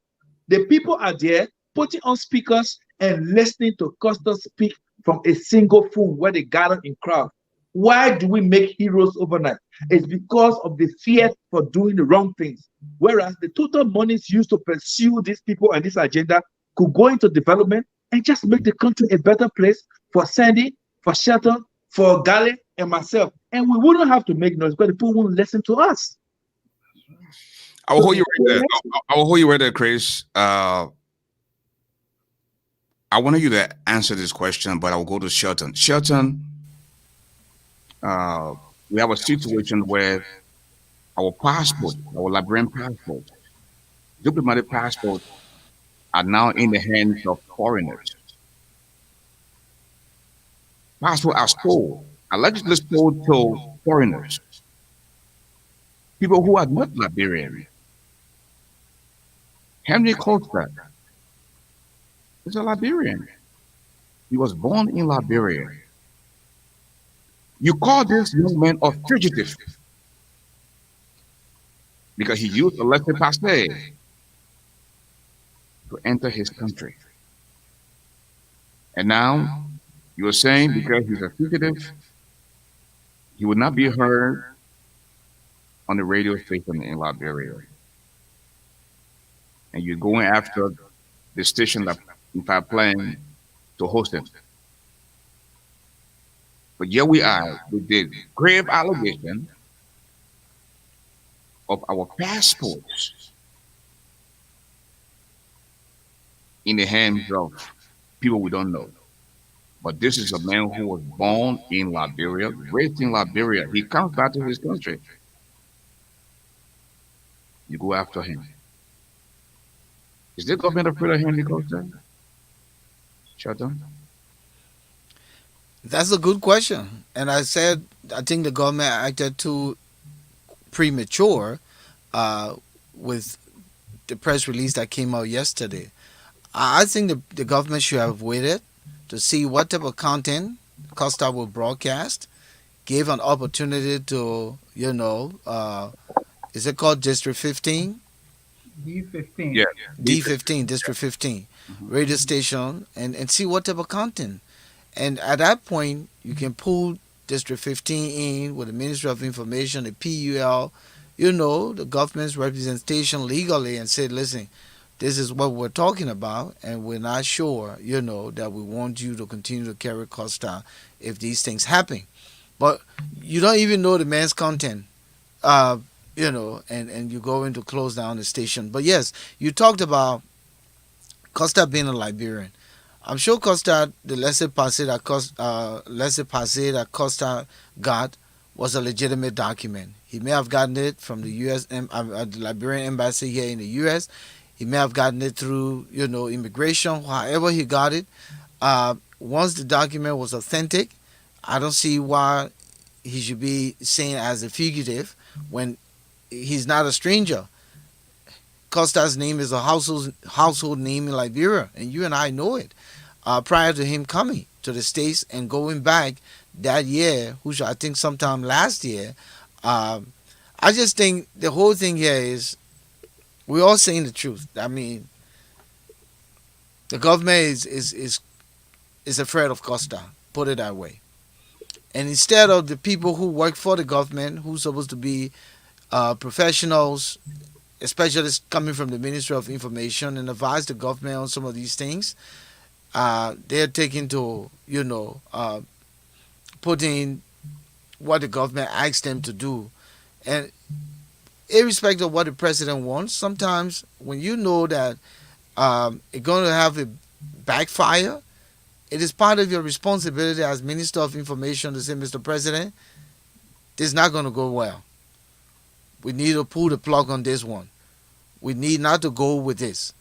the people are there putting on speakers and listening to Costa speak from a single phone where they gather in crowd. Why do we make heroes overnight? It's because of the fear for doing the wrong things. Whereas the total monies used to pursue these people and this agenda could go into development and just make the country a better place for Sandy, for Shelton, for Garley, and myself. And we wouldn't have to make noise because the people won't listen to us. I will hold you right there. I will hold you right there, Chris. I wanted you to answer this question, but I will go to Shelton. Shelton, we have a situation where our passport, our Liberian passport, diplomatic passport, are now in the hands of foreigners. passport are sold, allegedly sold to foreigners, people who are not Liberian. Henry Costa is a Liberian. He was born in Liberia. You call this young man a fugitive because he used a laissez-passer to enter his country. And now you are saying because he's a fugitive, he would not be heard on the radio station in Liberia. And you're going after the station that in fact playing to host him. But here we are with the grave allegation of our passports in the hands of people we don't know. But this is a man who was born in Liberia, raised in Liberia. He comes back to his country. You go after him. Is the government afraid of Henry Costa? Shelton? That's a good question. And I said, I think the government acted too premature uh, with the press release that came out yesterday. I think the government should have waited to see what type of content Costa will broadcast, gave an opportunity to, is it called District 15? D15. Yeah. D15, District 15 radio station, and see what type of content. And at that point, you can pull District 15 in with the Ministry of Information, the PUL, the government's representation legally, and say, listen, this is what we're talking about, and we're not sure, that we want you to continue to carry Costa if these things happen. But you don't even know the man's content, and you go in to close down the station. But yes, you talked about Costa being a Liberian. I'm sure Costa, the laissez-passer that Costa got was a legitimate document. He may have gotten it from the the Liberian embassy here in the U.S. He may have gotten it through, immigration. However he got it, once the document was authentic, I don't see why he should be seen as a fugitive when he's not a stranger. Costa's name is a household name in Liberia, and you and I know it. Prior to him coming to the States and going back that year, which I think sometime last year, I just think the whole thing here is we're all saying the truth. I mean, the government is afraid of Costa, put it that way. And instead of the people who work for the government, who's supposed to be professionals, especially coming from the Ministry of Information, and advise the government on some of these things, they're taking to, putting what the government asks them to do. And irrespective of what the president wants, sometimes when you know that it's going to have a backfire, it is part of your responsibility as Minister of Information to say, Mr. President, this is not going to go well. We need to pull the plug on this one. We need not to go with this.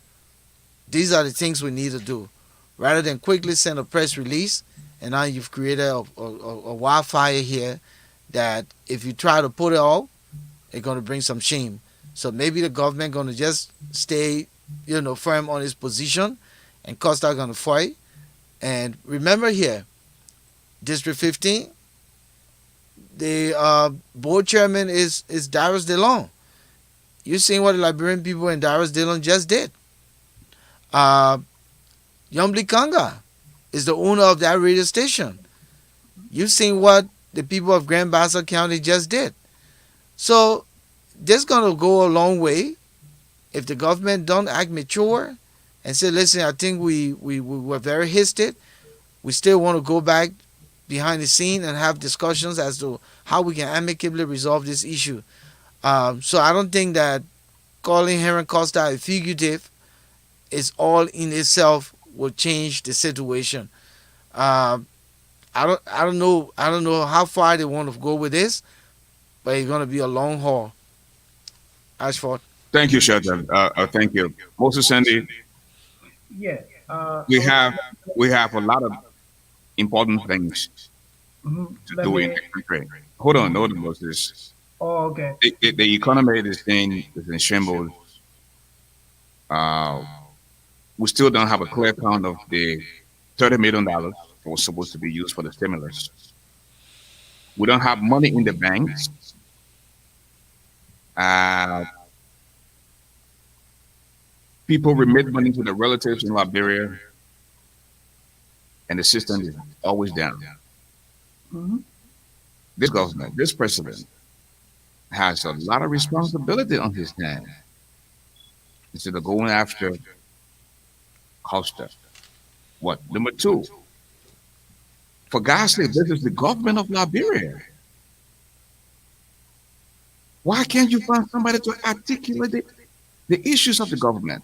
These are the things we need to do. Rather than quickly send a press release, and now you've created a wildfire here that if you try to put it out, it's going to bring some shame. So maybe the government going to just stay, firm on its position, and Costa going to fight. And remember here, District 15, the board chairman is Darius DeLong. You seen what the Liberian people in Darius DeLong just did. Yombli Kanga is the owner of that radio station. You've seen what the people of Grand Bassa County just did. So this is going to go a long way if the government don't act mature and say, listen, I think we were very hasty. We still want to go back behind the scene and have discussions as to how we can amicably resolve this issue. So I don't think that calling Henry Costa a fugitive is all in itself will change the situation. I don't know how far they want to go with this, but it's going to be a long haul. Ashford. Thank you, Shelton. Thank you. Moses Sandy, Yeah. we I would have we have a lot of important things to Let do in me. the country. Hold on, Moses. Oh, okay. The economy is in shambles. Uh, we still don't have a clear count of the $30 million that was supposed to be used for the stimulus. We don't have money in the banks. Uh, People remit money to the relatives in Liberia, and the system is always down. Mhm. This government, this president, has a lot of responsibility on his hands instead of going after Costa. What? Number two, for God's sake, this is the government of Liberia. Why can't you find somebody to articulate the issues of the government?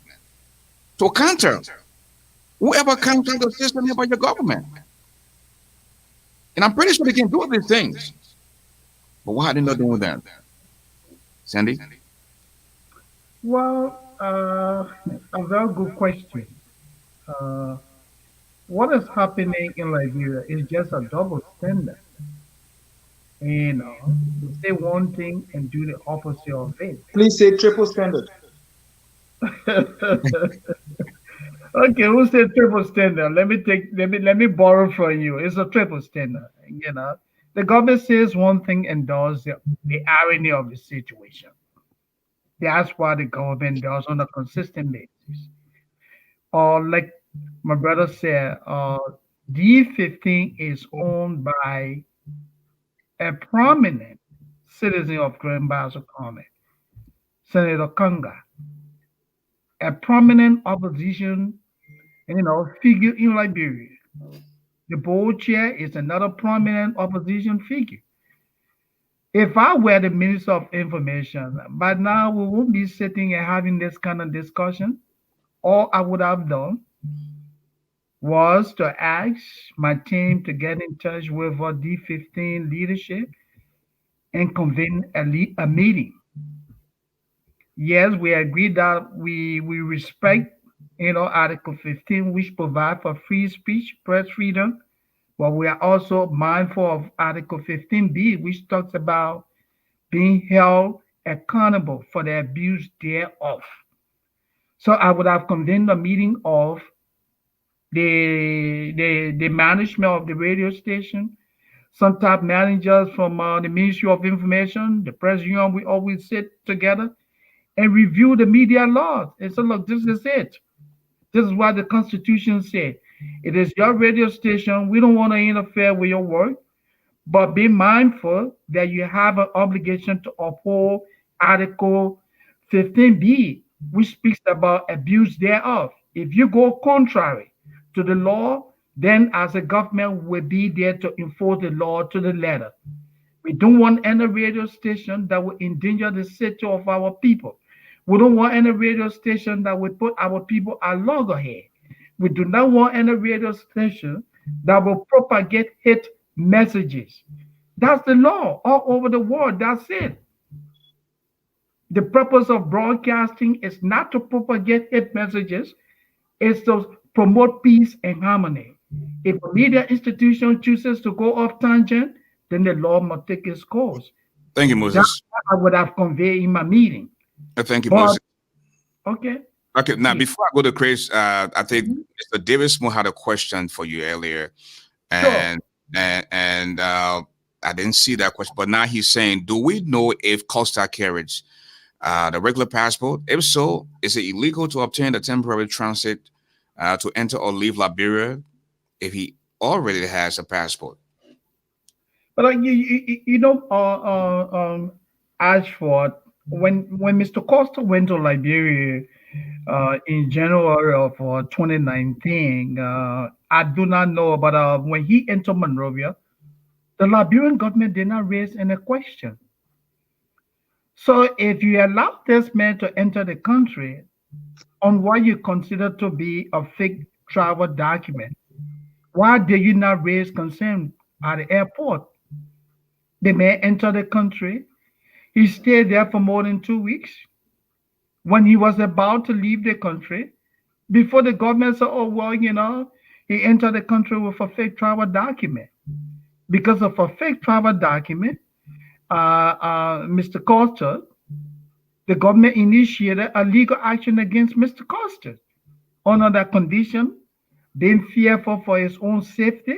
To counter whoever counter the system about your government. And I'm pretty sure they can do these things. But why are they not doing that? Sandy? Well, a very good question. Uh, what is happening in Liberia is just a double standard. They say one thing and do the opposite of it. Please say triple standard. Okay, who said triple standard? Let me borrow from you. It's a triple standard. The government says one thing and does the irony of the situation. That's what the government does on a consistent basis. Or like my brother said, D15 is owned by a prominent citizen of Grand Bassa County, Senator Kanga, a prominent opposition, figure in Liberia. The board chair is another prominent opposition figure. If I were the Minister of Information, by now we won't be sitting and having this kind of discussion. All I would have done was to ask my team to get in touch with our D15 leadership and convene a meeting. Yes, we agree that we respect, Article 15, which provide for free speech, press freedom, but we are also mindful of Article 15B, which talks about being held accountable for the abuse thereof. So I would have convened a meeting of the management of the radio station, some top managers from the Ministry of Information, the Press Union. We always sit together and review the media laws and say, look, this is it. This is what the Constitution said. It is your radio station. We don't want to interfere with your work, but be mindful that you have an obligation to uphold Article 15B, which speaks about abuse thereof. If you go contrary to the law, then as a government will be there to enforce the law to the letter. We don't want any radio station that will endanger the safety of our people. We don't want any radio station that will put our people at loggerhead. We do not want any radio station that will propagate hate messages. That's the law all over the world. That's it. The purpose of broadcasting is not to propagate hate messages, it's to promote peace and harmony. If a media institution chooses to go off tangent, then the law must take its course. Thank you, That's Moses. what I would have conveyed in my meeting. Thank you, But Moses. okay. Okay, now Yeah. before I go to Chris, I think Mhm. Mr. Davis Moore had a question for you earlier, Sure. and I didn't see that question, but now he's saying, do we know if Costa carries the regular passport? If so, is it illegal to obtain a temporary transit to enter or leave Liberia if he already has a passport? But Ashford, when Mr. Costa went to Liberia in January of 2019, I do not know, but when he entered Monrovia, the Liberian government did not raise any question. So if you allow this man to enter the country on what you consider to be a fake travel document, why did you not raise concern at the airport? The man entered the country. He stayed there for more than 2 weeks. When he was about to leave the country, before the government said, oh, well, He entered the country with a fake travel document. Because of a fake travel document, Mr. Costa, the government initiated a legal action against Mr. Costa. Under that condition, being fearful for his own safety,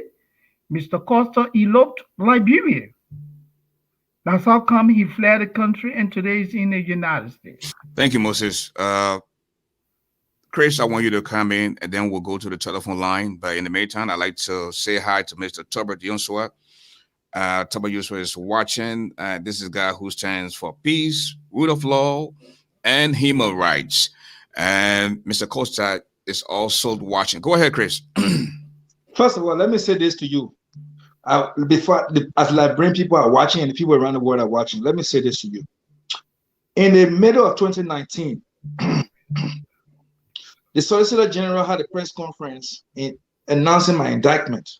Mr. Costa eloped Liberia. That's how come he fled the country and today he's in the United States. Thank you, Moses. Chris, I want you to come in and then we'll go to the telephone line. But in the meantime, I'd like to say hi to Mr. Tubert Yonsua. Tubert Yonsua is watching. This is a guy who stands for peace, rule of law, and human rights. And Mr. Costa is also watching. Go ahead, Chris. First of all, let me say this to you. As Liberian people are watching and the people around the world are watching, let me say this to you. In the middle of 2019, the Solicitor General had a press conference announcing my indictment.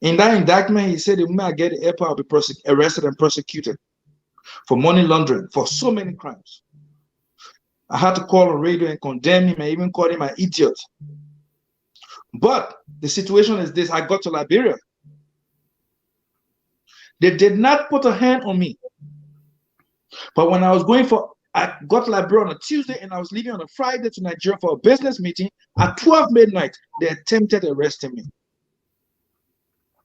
In that indictment, he said the moment I get the airport, I'll be arrested and prosecuted for money laundering, for so many crimes. I had to call on radio and condemn him and even call him an idiot. But the situation is this: I got to Liberia. They did not put a hand on me. But when I got to Liberia on a Tuesday and I was leaving on a Friday to Nigeria for a business meeting, at 12 midnight, they attempted arresting me.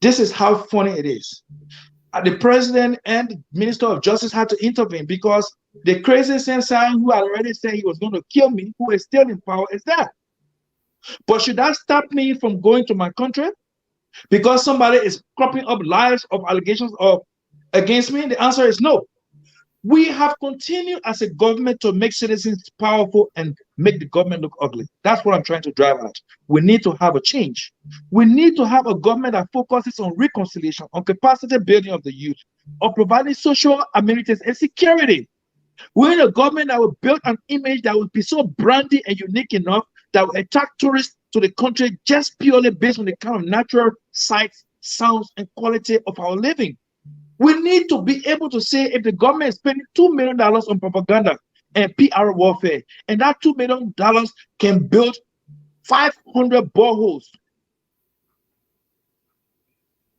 This is how funny it is. The president and the Minister of Justice had to intervene because the crazy Sensei who had already said he was going to kill me, who is still in power, is there. But should that stop me from going to my country because somebody is cropping up lies of allegations against me? The answer is no. We have continued as a government to make citizens powerful and make the government look ugly. That's what I'm trying to drive at. We need to have a change. We need to have a government that focuses on reconciliation, on capacity building of the youth, on providing social amenities and security. We need a government that will build an image that will be so brandy and unique enough that will attract tourists to the country just purely based on the kind of natural sights, sounds, and quality of our living. We need to be able to say if the government is spending $2 million on propaganda and PR warfare, and that $2 million can build 500 boreholes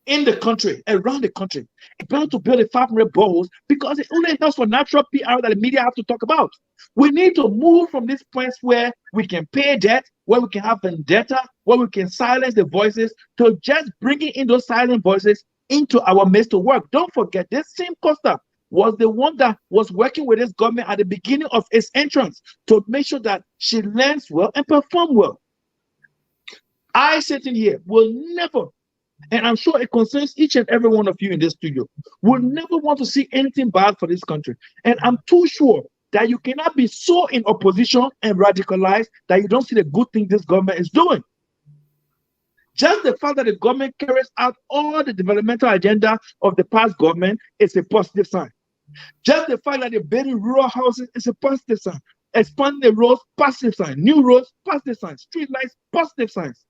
in the country, around the country. It's better to build 500 boreholes because it only helps for natural PR that the media have to talk about. We need to move from this point where we can pay debt, where we can have vendetta, where we can silence the voices, to just bringing in those silent voices into our midst to work. Don't forget, this same Costa was the one that was working with this government at the beginning of its entrance to make sure that she learns well and perform well. I sitting here will never, and I'm sure it concerns each and every one of you in this studio, will never want to see anything bad for this country. And I'm too sure that you cannot be so in opposition and radicalized that you don't see the good thing this government is doing. Just the fact that the government carries out all the developmental agenda of the past government is a positive sign. Just the fact that they're building rural houses is a positive sign. Expanding the roads, positive sign. New roads, positive sign. Street lights, positive signs.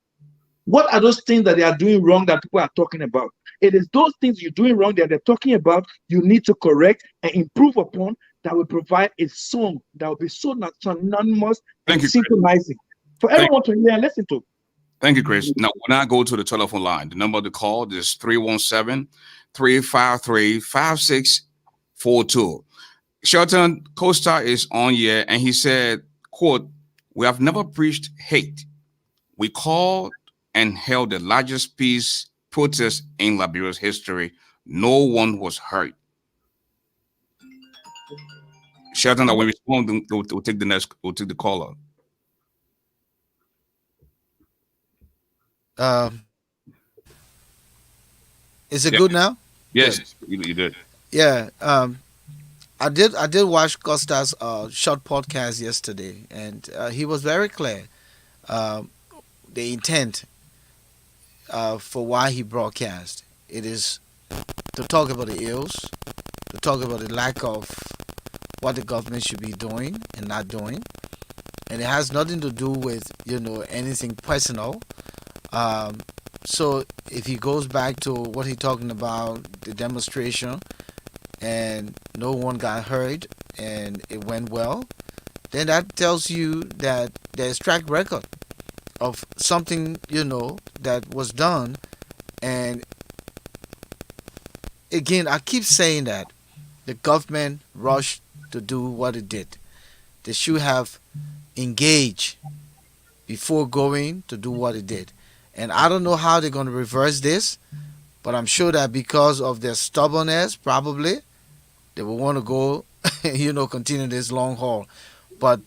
What are those things that they are doing wrong that people are talking about? It is those things you're doing wrong that they're talking about you need to correct and improve upon, that will provide a song that will be so synonymous and synchronizing for everyone to hear and listen to. Thank you, Chris. Now, when I go to the telephone line, the number to call is 317-353-5642. Shelton, Costa is on here, and he said, quote, "We have never preached hate. We called and held the largest peace protest in Liberia's history. No one was hurt." Shelton, I will respond. We'll take the caller. Is it good now? Yes, you did. Yeah. I did watch Costa's short podcast yesterday, and he was very clear. The intent for why he broadcast it is to talk about the ills, to talk about the lack of what the government should be doing and not doing, and it has nothing to do with anything personal. So if he goes back to what he's talking about, the demonstration, and no one got hurt and it went well, then that tells you that there's track record of something, that was done. And again, I keep saying that the government rushed to do what it did. They should have engaged before going to do what it did. And I don't know how they're going to reverse this, but I'm sure that because of their stubbornness, probably they will want to go, continue this long haul. But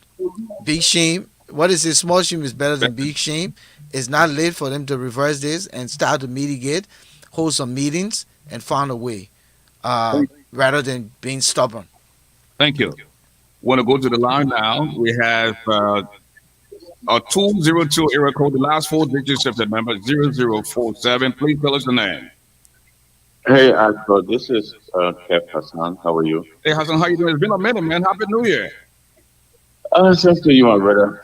big shame. What is it? Small shame is better than big shame. It's not late for them to reverse this and start to mitigate, hold some meetings, and find a way, rather than being stubborn. Thank you. Want to go to the line now? We have a 202 area code. The last four digits of the number 0047. Please tell us the name. Hey, Ashford, this is Kev Hassan. How are you? Hey, Hassan, how you doing? It's been a minute, man. Happy New Year. Same to you, my brother.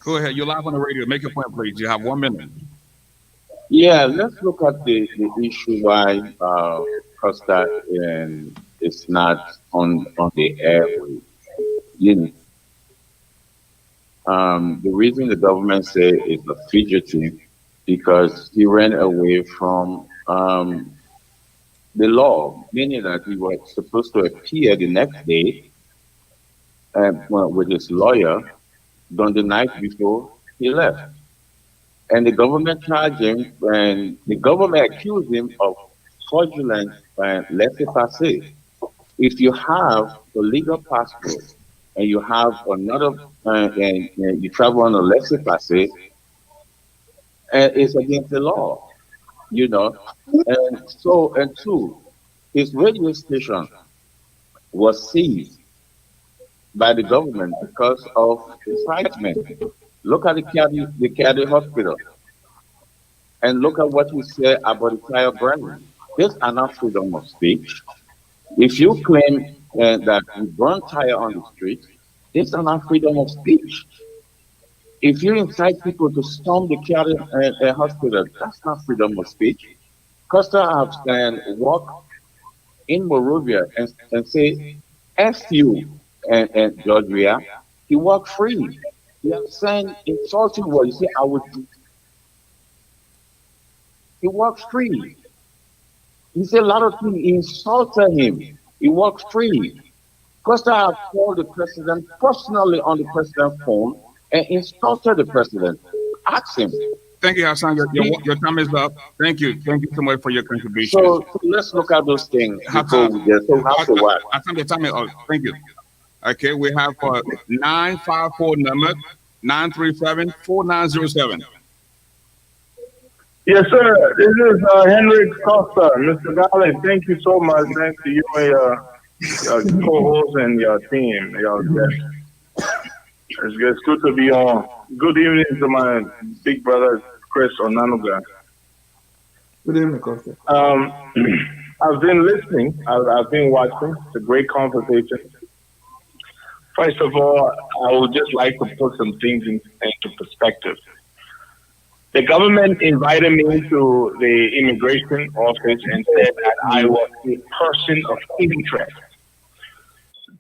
Go ahead. You're live on the radio. Make your point, please. You have 1 minute. Yeah, let's look at the issue why Costa is not on the airway. You know, the reason the government say is a fugitive because he ran away from the law, meaning that he was supposed to appear the next day with his lawyer on the night before he left. And the government charged him, and the government accused him of fraudulent laissez-passer. If you have a legal passport and you have another, and you travel on a laissez-passer, it's against the law, you know. And two, his radio station was seized by the government because of incitement. Look at the Cady hospital, and look at what we say about the tire brand. This are not freedom of speech. If you claim that you burn tire on the street, this are not freedom of speech. If you incite people to storm the Cady hospital, that's not freedom of speech. Costa have walk in Morovia and say, F you and Georgia. He walked free. He was saying insulting words. He say, I would. He walked free. He said a lot of things. He insulted him. He walked free. Costa have called the president personally on the president's phone and insulted the president. Ask him. Thank you, Hassan. Your time is up. Thank you. Thank you so much for your contribution. So let's look at those things before we get so how to what. Hassan, the time is up. Thank you. Okay, we have 954 number 937-4907. Yes, sir. This is Henry Costa. Mr. Garley, thank you so much. Thanks to you and your co-host and your team. It's good to be on. Good evening to my big brother, Chris Onanuga. Good evening, Costa. I've been listening. I've been watching. It's a great conversation. First of all, I would just like to put some things into perspective. The government invited me to the immigration office and said that I was a person of interest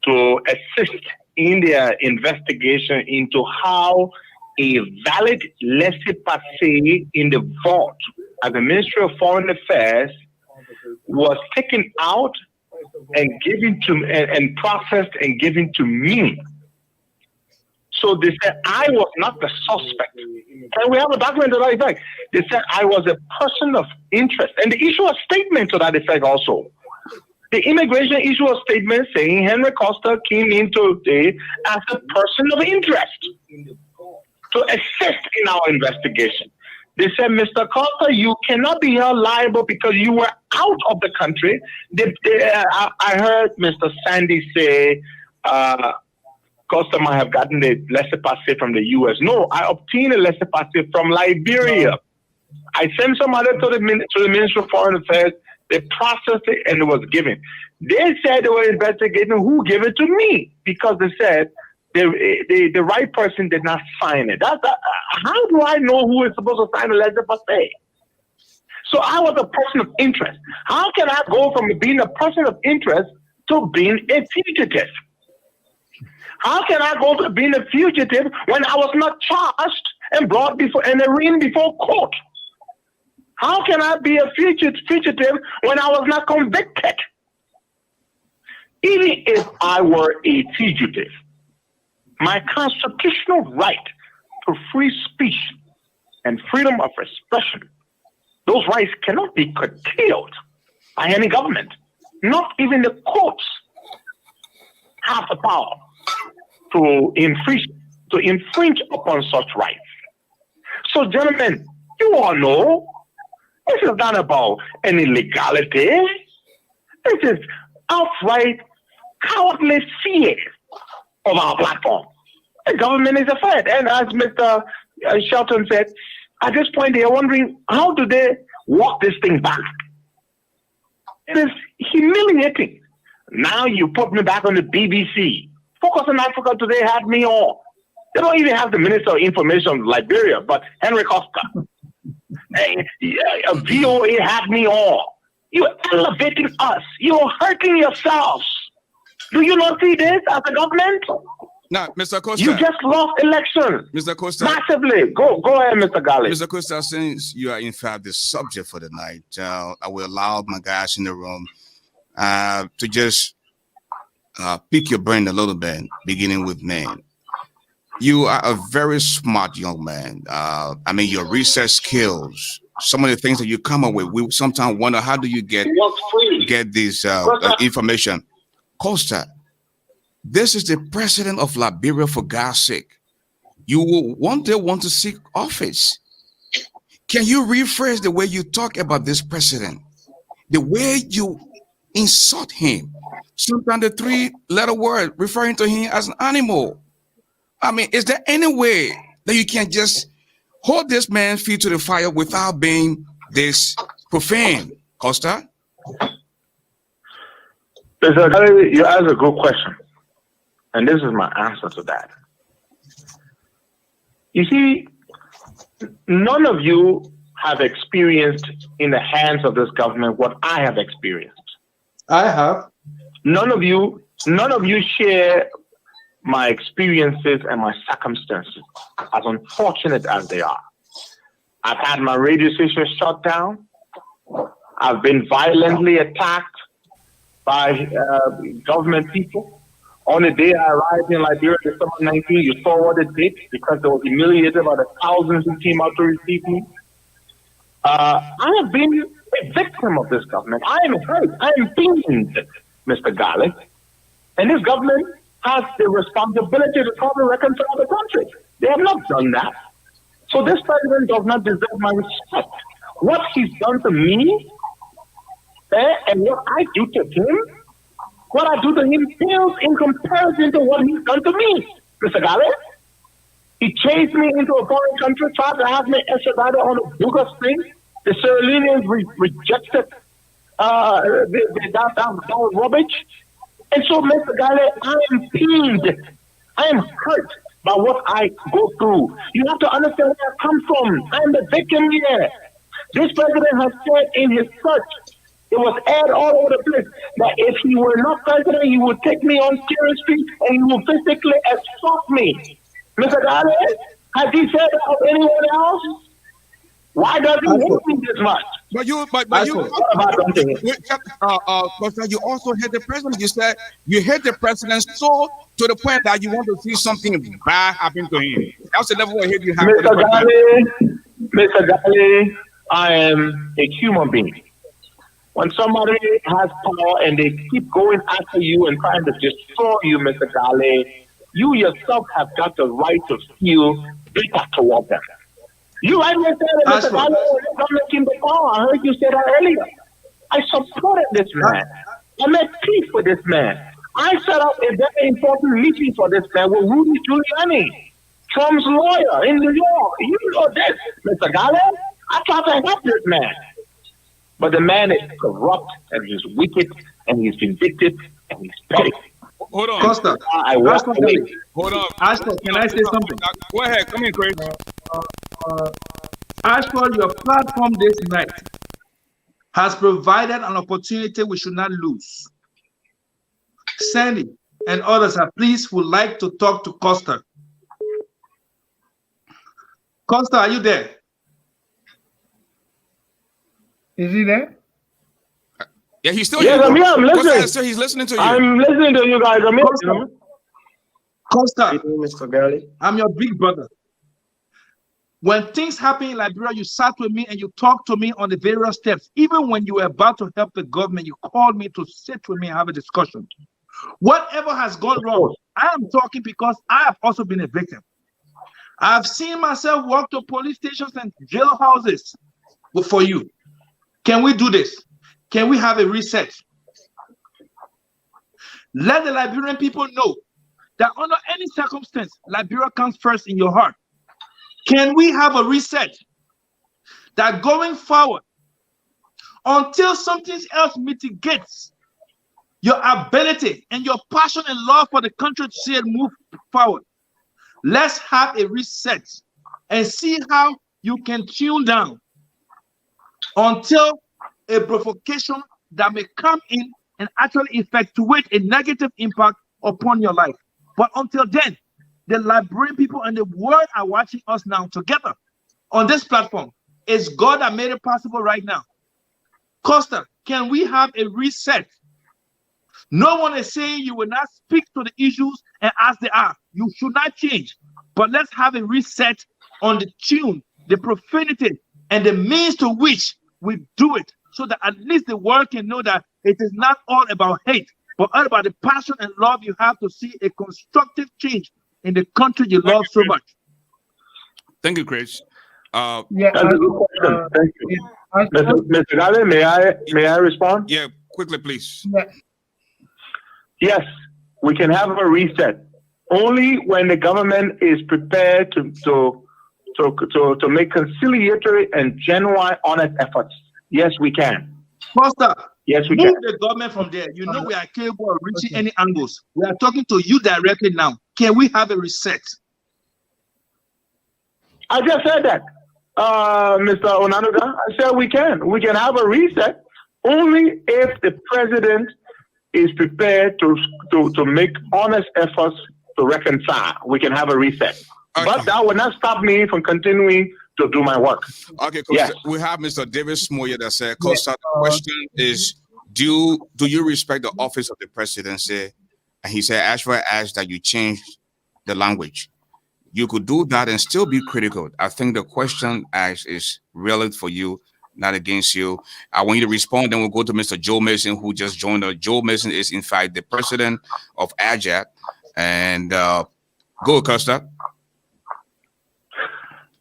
to assist in their investigation into how a valid laissez-passer in the vault at the Ministry of Foreign Affairs was taken out and given to and processed and given to me. So they said I was not the suspect. And we have a document to that effect. They said I was a person of interest. And they issue a statement to that effect also. The immigration issue a statement saying Henry Costa came into the as a person of interest to assist in our investigation. They said, Mr. Costa, you cannot be held liable because you were out of the country. I heard Mr. Sandy say Costa might have gotten the laissez-passer from the U.S. No, I obtained a laissez-passer from Liberia. I sent some other to the Ministry of Foreign Affairs. They processed it and it was given. They said they were investigating who gave it to me because they said the right person did not sign it. How do I know who is supposed to sign a laissez-passer? So I was a person of interest. How can I go from being a person of interest to being a fugitive? How can I go to being a fugitive when I was not charged and brought before and arraigned before court. How can I be a fugitive when I was not convicted? Even if I were a fugitive, my constitutional right to free speech and freedom of expression, those rights cannot be curtailed by any government. Not even the courts have the power to infringe upon such rights. So, gentlemen, you all know this is not about any legality. This is outright cowardly fear of our platform. The government is afraid. And as Mr. Shelton said, at this point they are wondering, how do they walk this thing back? It is humiliating. Now you put me back on the BBC. Focus on Africa Today had me on. They don't even have the Minister of Information of Liberia, but Henry Costa. VOA had me on. You're elevating us. You're hurting yourselves. Do you not see this as a government? Now, Mr. Costa. You just lost election. Mr. Costa. Massively. Go ahead, Mr. Garley. Mr. Costa, since you are in fact the subject for the night, I will allow my guys in the room to just pick your brain a little bit, beginning with me. You are a very smart young man. I mean, your research skills, some of the things that you come up with, we sometimes wonder, how do you get this information? Costa, this is the president of Liberia, for God's sake. You will one day want to seek office. Can you rephrase the way you talk about this president? The way you insult him. Sometimes the three-letter word referring to him as an animal. I mean, is there any way that you can just hold this man's feet to the fire without being this profane? Costa? You asked a good question. And this is my answer to that. You see, none of you have experienced in the hands of this government what I have experienced. I have. None of you share my experiences and my circumstances, as unfortunate as they are. I've had my radio station shut down. I've been violently attacked by government people. On the day I arrived in Liberia, December 19, you saw what it did, because they were humiliated by the thousands who came out to receive me. I have been a victim of this government. I am hurt. I am pained, Mr. Garley. And this government has the responsibility to come and reconcile the country. They have not done that. So this president does not deserve my respect. What he's done to me, and what I do to him, what I do to him pales in comparison to what he's done to me, Mr. Garley. He chased me into a foreign country, tried to have me extradited on a bogus thing. The Sierra Leoneans rejected that was rubbish. And so, Mr. Garley, I am pained. I am hurt by what I go through. You have to understand where I come from. I am the victim here. This president has said in his search, it was aired all over the place, that if he were not president, he would take me on Stereo Street and he would physically assault me. Mr. Garley, has he said that of anyone else? Why does he hate me this much? But you also hate the president. You said you hate the president so to the point that you want to see something bad happen to him. That's the level of hate you have. Mr. Garley, I am a human being. When somebody has power and they keep going after you and trying to destroy you, Mr. Garley, you yourself have got the right to feel bitter toward them. You rightly said it, Mr. Garley, when government came to power. I heard you say that earlier. I supported this man. I made peace with this man. I set up a very important meeting for this man with Rudy Giuliani, Trump's lawyer in New York. You know this, Mr. Garley. I tried to help this man. But the man is corrupt, and he's wicked, and he's vindictive, and he's petty. Hold on. Costa, I walked away. Hold on. ASHFORD, can I say something? Go ahead. Come in, Craig. ASHFORD, your platform this night has provided an opportunity we should not lose. Sandy and others, please, would like to talk to Costa. Costa, are you there? Is he there? Yeah, he's still Yes, here. I'm here. I'm Costa listening. said he's listening to you. I'm listening to you guys. I'm here. Costa, Costa, Mr. Garley. I'm your big brother. When things happen in Liberia, you sat with me and you talked to me on the various steps. Even when you were about to help the government, you called me to sit with me and have a discussion. Whatever has gone wrong, I am talking because I have also been a victim. I've seen myself walk to police stations and jailhouses for you. Can we do this? Can we have a reset? Let the Liberian people know that under any circumstance, Liberia comes first in your heart. Can we have a reset? That going forward, until something else mitigates your ability and your passion and love for the country to see it move forward, let's have a reset and see how you can tune down until a provocation that may come in and actually effectuate a negative impact upon your life. But until then, the Liberian people and the world are watching us now together on this platform. It's God that made it possible right now. Costa, can we have a reset? No one is saying you will not speak to the issues and as they are. You should not change. But let's have a reset on the tune, the profanity, and the means to which we do it, so that at least the world can know that it is not all about hate, but all about the passion and love you have to see a constructive change in the country you love so much. Thank you, Chris. Yeah. That's a good question. Thank you. Mr. Garley, may I respond? Yeah, quickly, please. Yeah. Yes, we can have a reset only when the government is prepared to make conciliatory and genuine, honest efforts. Yes, we can. Costa, yes, we move can. the government from there. You know we are capable of reaching any angles. We are talking to you directly now. Can we have a reset? I just said that, Mr. Onanuga. I said we can. We can have a reset only if the president is prepared to make honest efforts to reconcile. We can have a reset. Okay. But that will not stop me from continuing to do my work. Okay, Costa, yes. We have Mr. David Smoyer that said, Costa, the question is, do you respect the office of the presidency? And he said, ASHFORD asked that you change the language. You could do that and still be critical. I think the question asked is really for you, not against you. I want you to respond, then we'll go to Mr. Joe Mason, who just joined us. Joe Mason is, in fact, the president of ALJA'S. And go, Costa.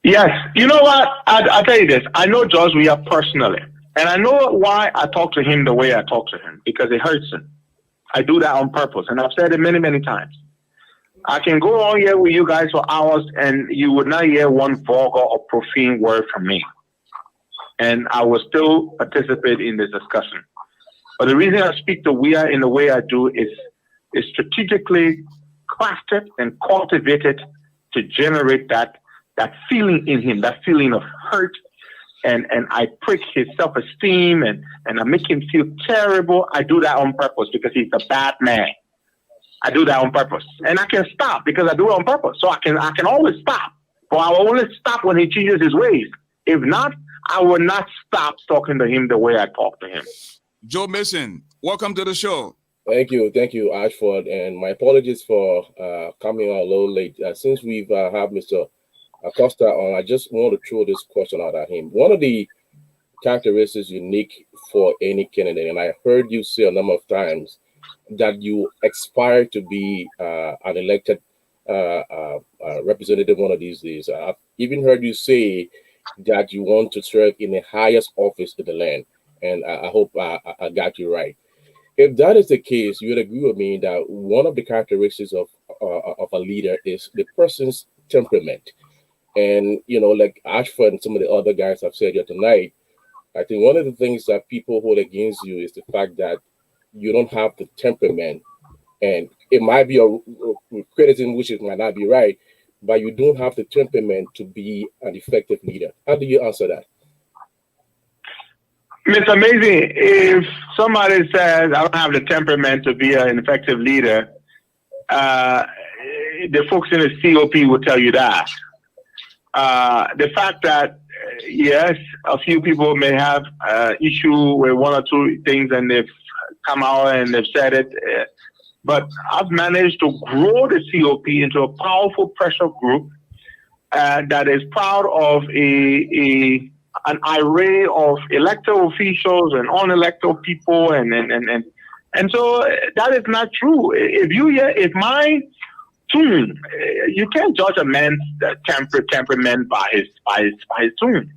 Yes. You know what? I'll tell you this. I know George Weah personally. And I know why I talk to him the way I talk to him, because it hurts him. I do that on purpose. And I've said it many, many times. I can go on here with you guys for hours and you would not hear one vulgar or profane word from me. And I will still participate in this discussion. But the reason I speak to Weah in the way I do is strategically crafted and cultivated to generate that feeling in him, that feeling of hurt, and I prick his self-esteem and I make him feel terrible. I do that on purpose because he's a bad man. I do that on purpose. And I can stop because I do it on purpose. So I can always stop. But I will only stop when he changes his ways. If not, I will not stop talking to him the way I talk to him. Joe Mason, welcome to the show. Thank you, ASHFORD, and my apologies for coming on a little late. Since we've had Mr. Costa on, I just want to throw this question out at him. One of the characteristics unique for any candidate, and I heard you say a number of times that you aspire to be an elected representative one of these days. I've even heard you say that you want to serve in the highest office in the land, and I hope I got you right. If that is the case, you would agree with me that one of the characteristics of a leader is the person's temperament. And, you know, like ASHFORD and some of the other guys have said here tonight, I think one of the things that people hold against you is the fact that you don't have the temperament. And it might be a criticism, which might not be right, but you don't have the temperament to be an effective leader. How do you answer that? Mr. Amazing, if somebody says I don't have the temperament to be an effective leader, the folks in the COP will tell you that. The fact that yes, a few people may have issue with one or two things, and they've come out and they've said it. But I've managed to grow the COP into a powerful pressure group that is proud of an array of elected officials and unelected people, and so that is not true. If my tune, you can't judge a man's temperament by his tune.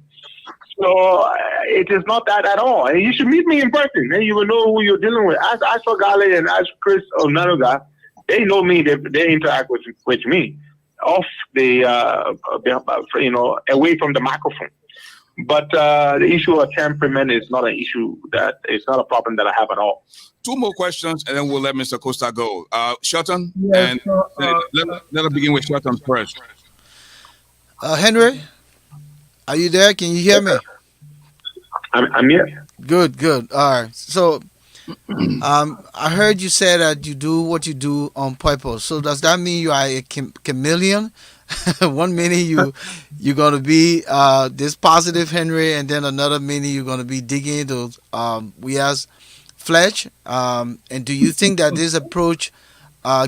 So it is not that at all. And you should meet me in person, and you will know who you're dealing with. As ASHFORD GARLEY and as Chris ONANUGA, they know me. They interact with me off the away from the microphone. But the issue of temperament is not an issue it's not a problem that I have at all. Two more questions, and then we'll let Mr. Costa go. Shelton, Yes, and so, let us begin with Shelton first. Henry, are you there? Can you hear me? I'm here. Good, good. All right. So, I heard you say that you do what you do on purpose. So does that mean you are a chameleon? One minute you're gonna be this positive Henry, and then another minute you're gonna be digging into we as flesh. And do you think that this approach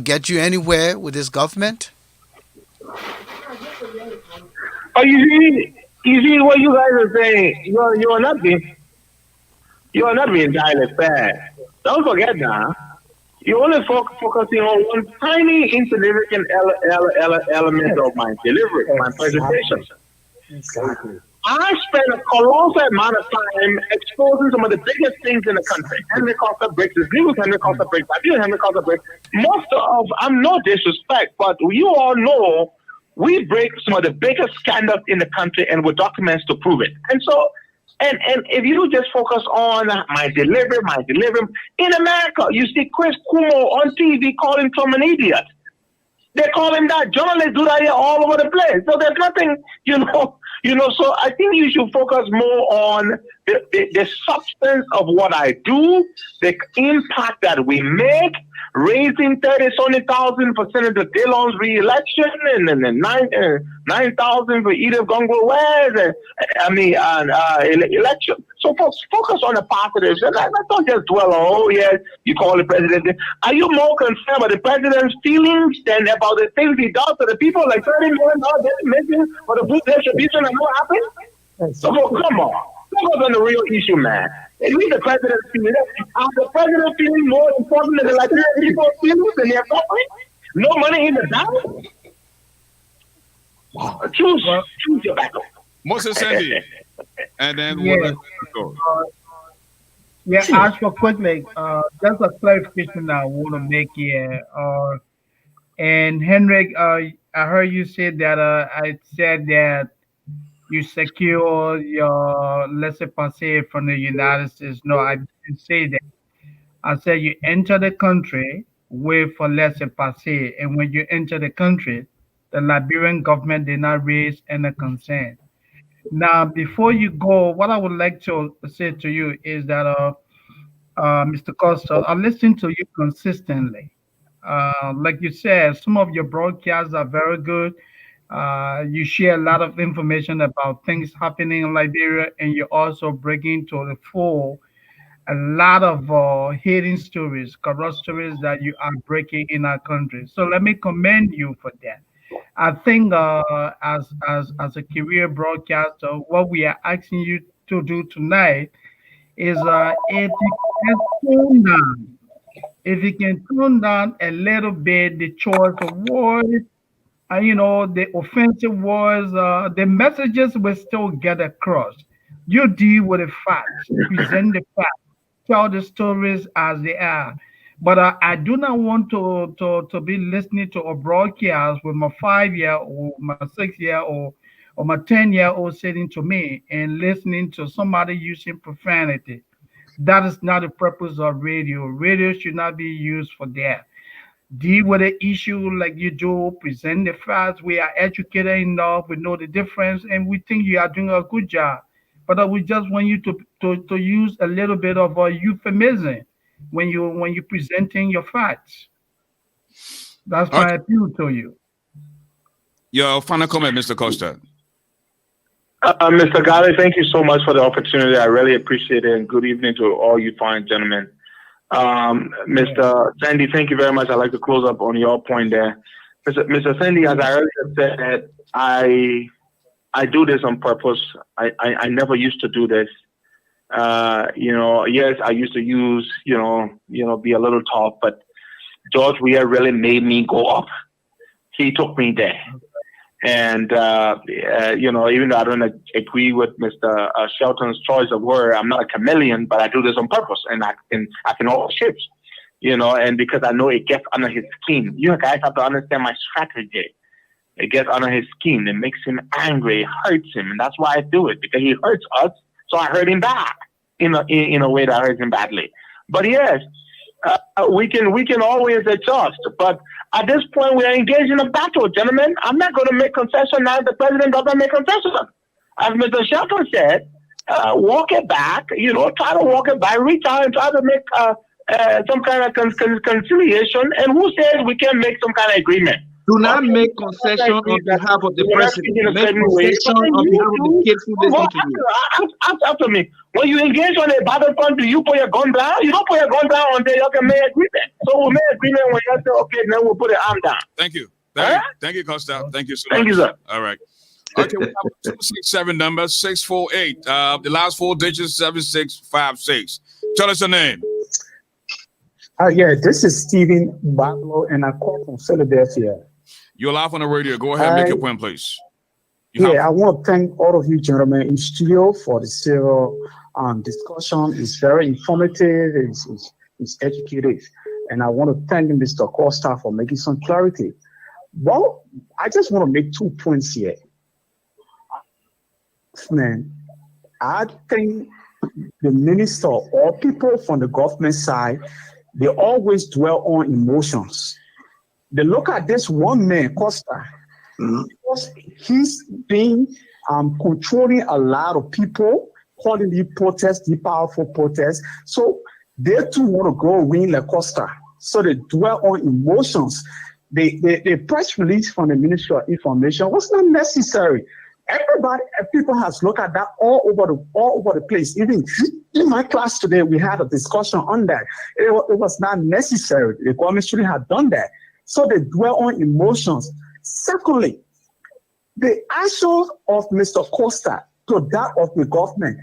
get you anywhere with this government? Oh, you see what you guys are saying. You are not being entirely fair. Don't forget now. You're only focusing on one tiny insignificant element of my delivery, my presentation. exactly. I spent a colossal amount of time exposing some of the biggest things in the country. Henry Costa breaks his news, Henry Costa breaks. I do Henry Costa breaks. I'm no disrespect, but you all know we break some of the biggest scandals in the country and with documents to prove it. And so, and if you just focus on my delivery, in America, you see Chris Cuomo on TV calling Trump an idiot. They call him that. Journalists do that here all over the place. So there's nothing, so I think you should focus more on the substance of what I do, the impact that we make, raising 30,000 for Senator Dillon's re-election, and then 9,000 for Edith Gongwe election. So folks, focus on the positives. And let's not just dwell on, oh yes, you call the president. Are you more concerned about the president's feelings than about the things he does to the people, like $30 million missing for the food distribution and what happened? So come on. Focus on the real issue, man. At least the president feeling it. Are the president feeling more important than the Liberian people's feelings and their suffering? No money in the dollar? Choose your battle. Moses Sandy, and then Yeah. we'll let you go. Ask for quickly, just a clarification I want to make here. And Henrik, I heard you say that I said that you secure your laissez-passer from the United States. No, I didn't say that. I said you enter the country, wait for laissez-passer, and when you enter the country, the Liberian government did not raise any concern. Now, before you go, what I would like to say to you is that, Mr. Costa, I listen to you consistently. Like you said, some of your broadcasts are very good. You share a lot of information about things happening in Liberia, and you're also bringing to the fore a lot of hidden stories, corrupt stories that you are breaking in our country. So let me commend you for that. I think as a career broadcaster, what we are asking you to do tonight is if you can tone down, a little bit the choice of words, the offensive words, the messages will still get across. You deal with the facts, present the facts, tell the stories as they are. But I do not want to be listening to a broadcast with my 5 year or my 6 year or my 10 year old sitting to me and listening to somebody using profanity. That is not the purpose of radio. Radio should not be used for that. Deal with the issue like you do, present the facts. We are educated enough, we know the difference, and we think you are doing a good job. But we just want you to use a little bit of a euphemism when you're presenting your facts. That's my Okay. appeal to you. Your final comment, Mr. Costa. Mr. Garley, thank you so much for the opportunity. I really appreciate it, and good evening to all you fine gentlemen. Mr. Sandy, thank you very much. I'd like to close up on your point there. Mr. Sandy, as I earlier said, I do this on purpose. I never used to do this. Yes, I used to use, be a little tough, but George Weah really made me go up. He took me there. And, even though I don't agree with Mr. Shelton's choice of word, I'm not a chameleon, but I do this on purpose, and I can all ships, and because I know it gets under his skin. You guys have to understand my strategy. It gets under his skin. It makes him angry. It hurts him, and that's why I do it, because he hurts us, so I hurt him back in a way that hurts him badly. But yes, we can always adjust, but at this point, we are engaged in a battle, gentlemen. I'm not going to make concession now. The president doesn't make concession. As Mr. Shelton said, walk it back. Try to walk it back. Reach out and try to make some kind of conciliation. And who says we can make some kind of agreement? Do not make concession on behalf of the president. Make concession on behalf of the kids who listen to you. After me, when you engage on a battlefront, do you put your gun down? You don't put your gun down until you can make agreement. So we'll make agreement when you say, okay, then we'll put the arm down. Thank you. Thank you, Costa. Thank you so much. Thank you, sir. All right. Okay, we have a 267 number, 648. The last 4 digits, 7656. Tell us your name. This is Stephen Barlow, and I call from Philadelphia. You're live on the radio. Go ahead and make your point, please. I want to thank all of you gentlemen in studio for the civil discussion. It's very informative. It's educative. And I want to thank Mr. Costa for making some clarity. Well, I just want to make 2 points here. Man, I think the minister or people from the government side, they always dwell on emotions. They look at this one man, Costa, because he's been controlling a lot of people, calling the protests, the powerful protests. So they too want to go win like Costa. So they dwell on emotions. The press release from the Ministry of Information was not necessary. People has looked at that all over the place. Even in my class today, we had a discussion on that. It was not necessary. The government shouldn't have done that. So they dwell on emotions. Secondly, the actions of Mr. Costa to that of the government,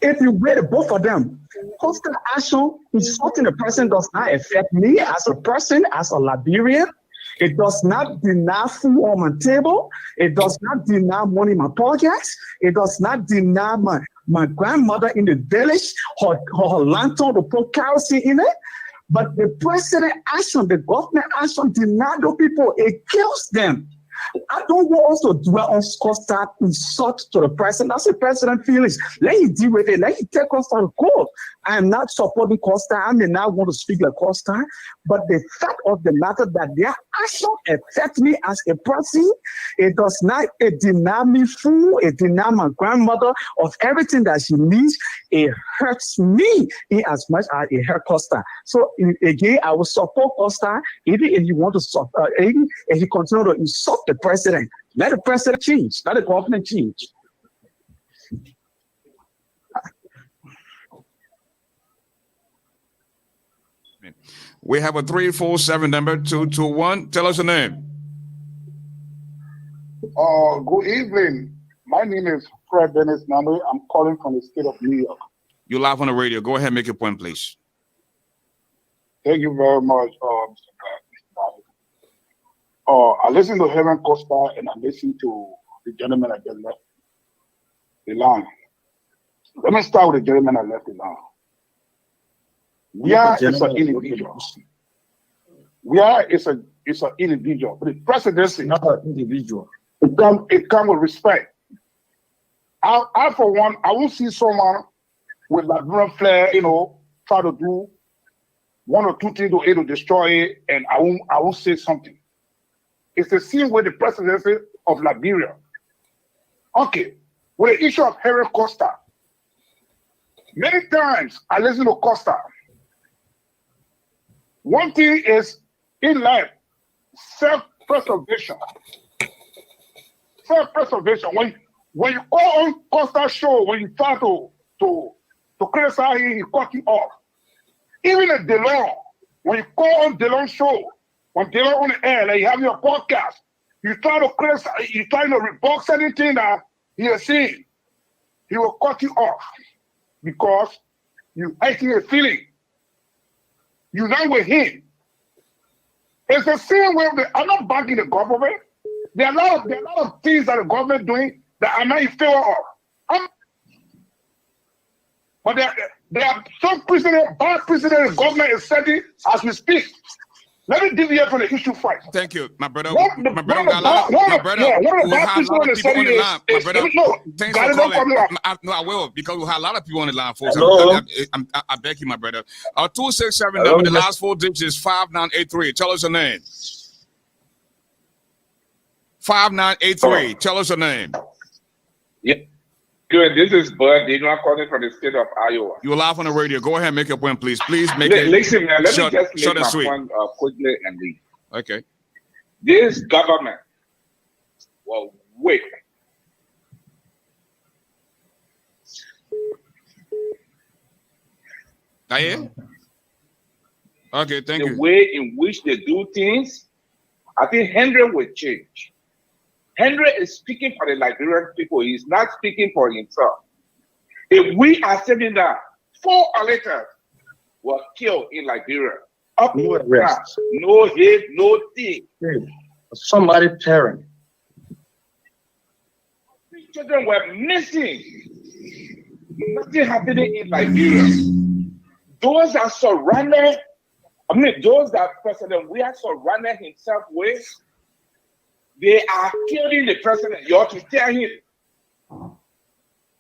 if you weigh both of them, Costa's action insulting the person does not affect me as a person, as a Liberian. It does not deny food on my table. It does not deny money in my pockets. It does not deny my grandmother in the village, her lantern to put kerosene in it. But the president action, the government action deny those people. It kills them. I don't want us to dwell on Costa insult to the president. That's the president feelings. Let him deal with it. Let him take Costa to court. I am not supporting Costa. I may not want to speak like Costa, but the fact of the matter that their action affects me as a person, it does not deny me food. It deny my grandmother of everything that she needs. It hurts me in as much as it hurts Costa. So again, I will support Costa even if you want to support, even if you continue to insult the president. Let the president change. Let the government change. We have a 347 number 221. Tell us your name. Good evening. My name is Fred Dennis Namwe. I'm calling from the state of New York. You're live on the radio. Go ahead and make your point, please. Thank you very much, Mr. I listened to Helen Costa and I listened to the gentleman that just left the line. Let me start with the gentleman that left the line. It's an individual. It's an individual. But the presidency, not an individual. It comes with respect. I for one, I won't see someone with Liberian flair, try to do 1 or 2 things to destroy it, and I won't say something. It's the same with the presidency of Liberia. Okay, with the issue of Helen Costa, many times I listen to Costa. One thing is in life, self-preservation. Self-preservation. when you go on Costa show, when you try to criticize him, he cut you off. Even at DeLong, when you go on DeLong show, when DeLong on the air, like you have your podcast, you try to criticize, you try to rebuke anything that he is saying, he will cut you off because you acting a feeling. You're not with him. It's the same way. I'm not backing the government. There are a lot of things that the government doing that I'm not in favor of. But there are some precedent, bad precedent the government is setting as we speak. Let me deviate from the issue first. Thank you, my brother. One of the bad precedent is setting is, thanks for calling. No, I will, because we have a lot of people on the line, folks. I beg you, my brother. 267 number, the last 4 digits is 5983. Tell us your name. 5983. Tell us your name. Yeah. Good. This is Bud. They're not calling from the state of Iowa. You're live on the radio. Go ahead and make your point, please. Please make it. Listen, man. Let me just short make and my sweet. point quickly and leave. Okay. This government will wait. Okay, thank you. The way in which they do things, I think Henry will change. Henry is speaking for the Liberian people. He's not speaking for himself. If we are saying that 4 electors were killed in Liberia, up No arrest. no hate, no thing. Somebody parent. These children were missing. Nothing happening in Liberia. Those are surrounded. Those that President we are surrounded himself with, they are killing the president. You ought to tell him.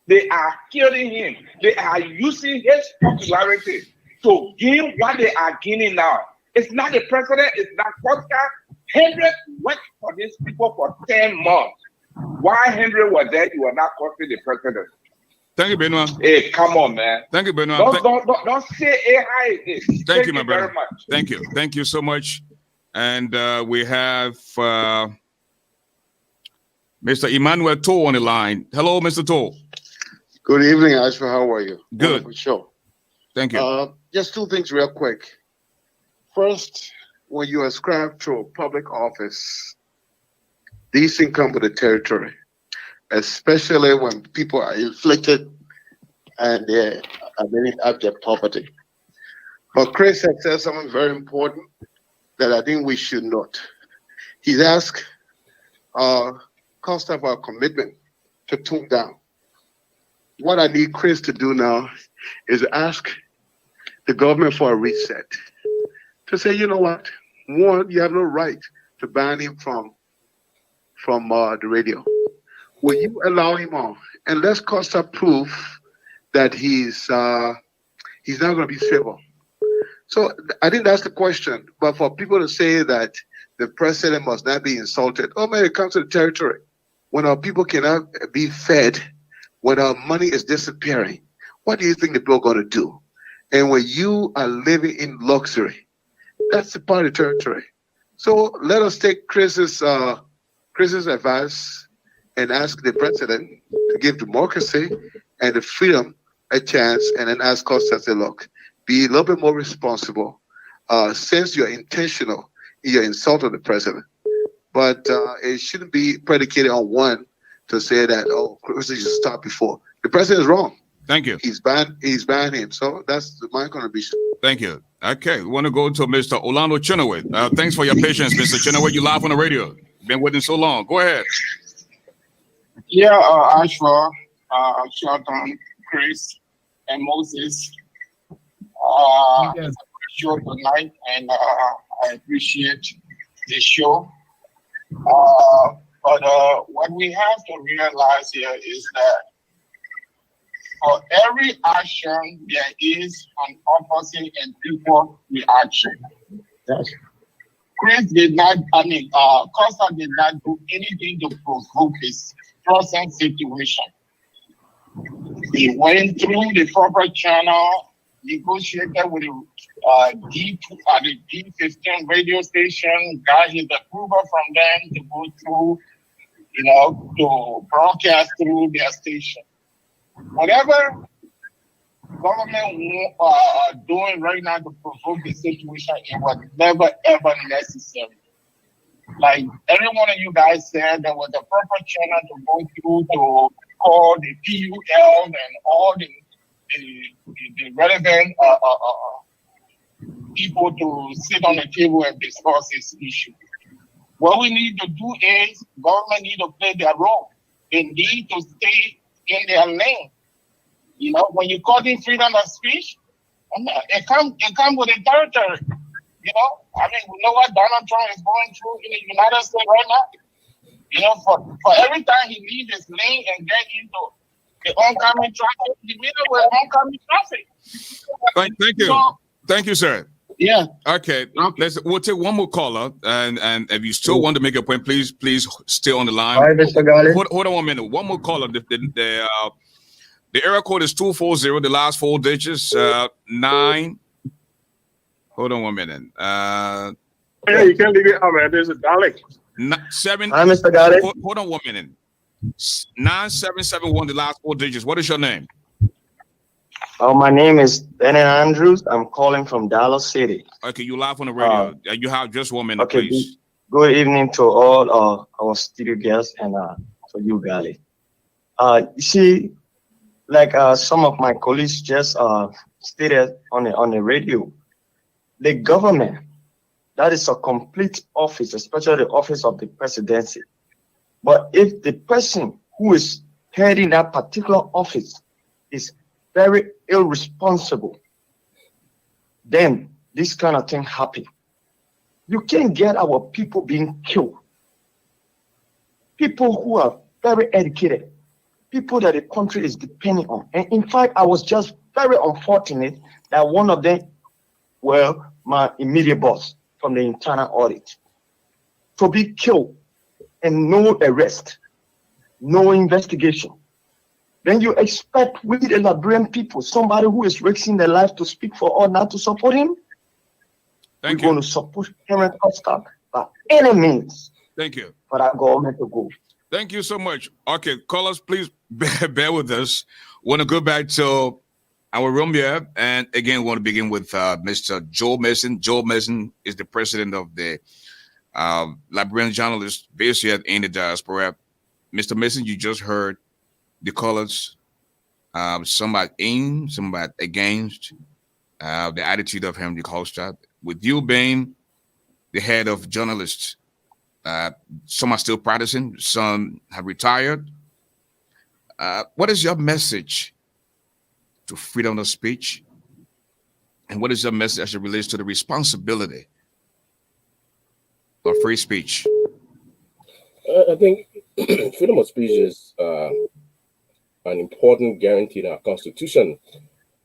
They are killing him. They are using his popularity to gain what they are gaining now. It's not the president, it's not Costa. Henry worked for these people for 10 months. While Henry was there, he was not costing the president. Thank you, Benoit. Hey, come on, man. Thank you, Benoit. Don't say AI is. Thank you, my brother. very much. Thank you. Thank you so much. And we have Mr. Emmanuel Toll on the line. Hello, Mr. Toll. Good evening, Ashford. How are you? Good. For sure. Thank you. Just 2 things real quick. First, when you ascribe to a public office, these things come with the territory, especially when people are inflicted and they are many abject poverty. But Chris had said something very important that I think we should note. He's asked Costa for a commitment to tone down. What I need Chris to do now is ask the government for a reset. To say, you know what? One, you have no right to ban him from the radio. Will you allow him on? And let's Costa prove that he's not going to be civil. So I think that's the question. But for people to say that the president must not be insulted, oh man, it comes to the territory. When our people cannot be fed, when our money is disappearing, what do you think the people are going to do? And when you are living in luxury, that's the part of the territory. So let us take Chris's advice and ask the president to give democracy and the freedom a chance, and then ask Costa to say, look, be a little bit more responsible since you're intentional in your insult of the president. But it shouldn't be predicated on one to say that, oh, Chris should stop before. The president is wrong. Thank you. He's banned him. So that's my contribution. Thank you. Okay, we want to go to Mr. Orlando Chenoweth. Thanks for your patience, Mr. Chenoweth. You live on the radio. Been waiting so long. Go ahead. Yeah, Ashford, Shelton, Chris, and Moses. It's a great show tonight, and I appreciate the show. But what we have to realize here is that for every action, there is an opposite and equal reaction. Yes. Chris did not, Costa did not do anything to provoke his present situation. He went through the proper channel, negotiated with the D15 radio station, got his approval from them to go through to broadcast through their station. Whatever government are doing right now to provoke the situation, it was never ever necessary. Like every one of you guys said, there was a proper channel to go through to call the PUL and all the relevant people to sit on the table and discuss this issue. What we need to do is government need to play their role. They need to stay in their lane. When you call in freedom of speech, it comes with a territory. We know what Donald Trump is going through in the United States right now. For every time he leaves his lane and get into the oncoming traffic, he meets with oncoming traffic. Thank you. So, thank you, sir. Yeah. Okay. We'll take one more caller, and if you still want to make a point, please stay on the line. Hi, Mr. Garley. Hold on 1 minute. One more caller. The area code is 240. The last 4 digits 9. Hold on 1 minute. Yeah, you can't leave it. Oh man, there's a darling. 7. Hi, Mr. Garley. Hold on 1 minute. 9771. The last 4 digits. What is your name? Oh, my name is Bennett Andrews. I'm calling from Dallas City. Okay, you live on the radio. You have just 1 minute, Okay, please. good evening to all our studio guests and to you, Garley. You see, like some of my colleagues just stated on the radio, the government, that is a complete office, especially the office of the presidency. But if the person who is heading that particular office is very irresponsible, then this kind of thing happen. You can't get our people being killed. People who are very educated, people that the country is depending on. And in fact, I was just very unfortunate that one of them were my immediate boss from the internal audit. To be killed and no arrest, no investigation. Then you expect we the Liberian people, somebody who is risking their life to speak for all, not to support him? We're going to support Henry Costa by any means. Thank you. For that government to go. Thank you so much. Okay, callers, please bear with us. Want to go back to our room here, and again, want to begin with Mr. Joel Mason. Joel Mason is the president of the Liberian journalists based here in the diaspora. Mr. Mason, you just heard the callers, some are in, some are against the attitude of Henry Costa. With you being the head of journalists, some are still practicing, some have retired. What is your message to freedom of speech? And what is your message as it relates to the responsibility of free speech? I think freedom of speech is an important guarantee in our Constitution.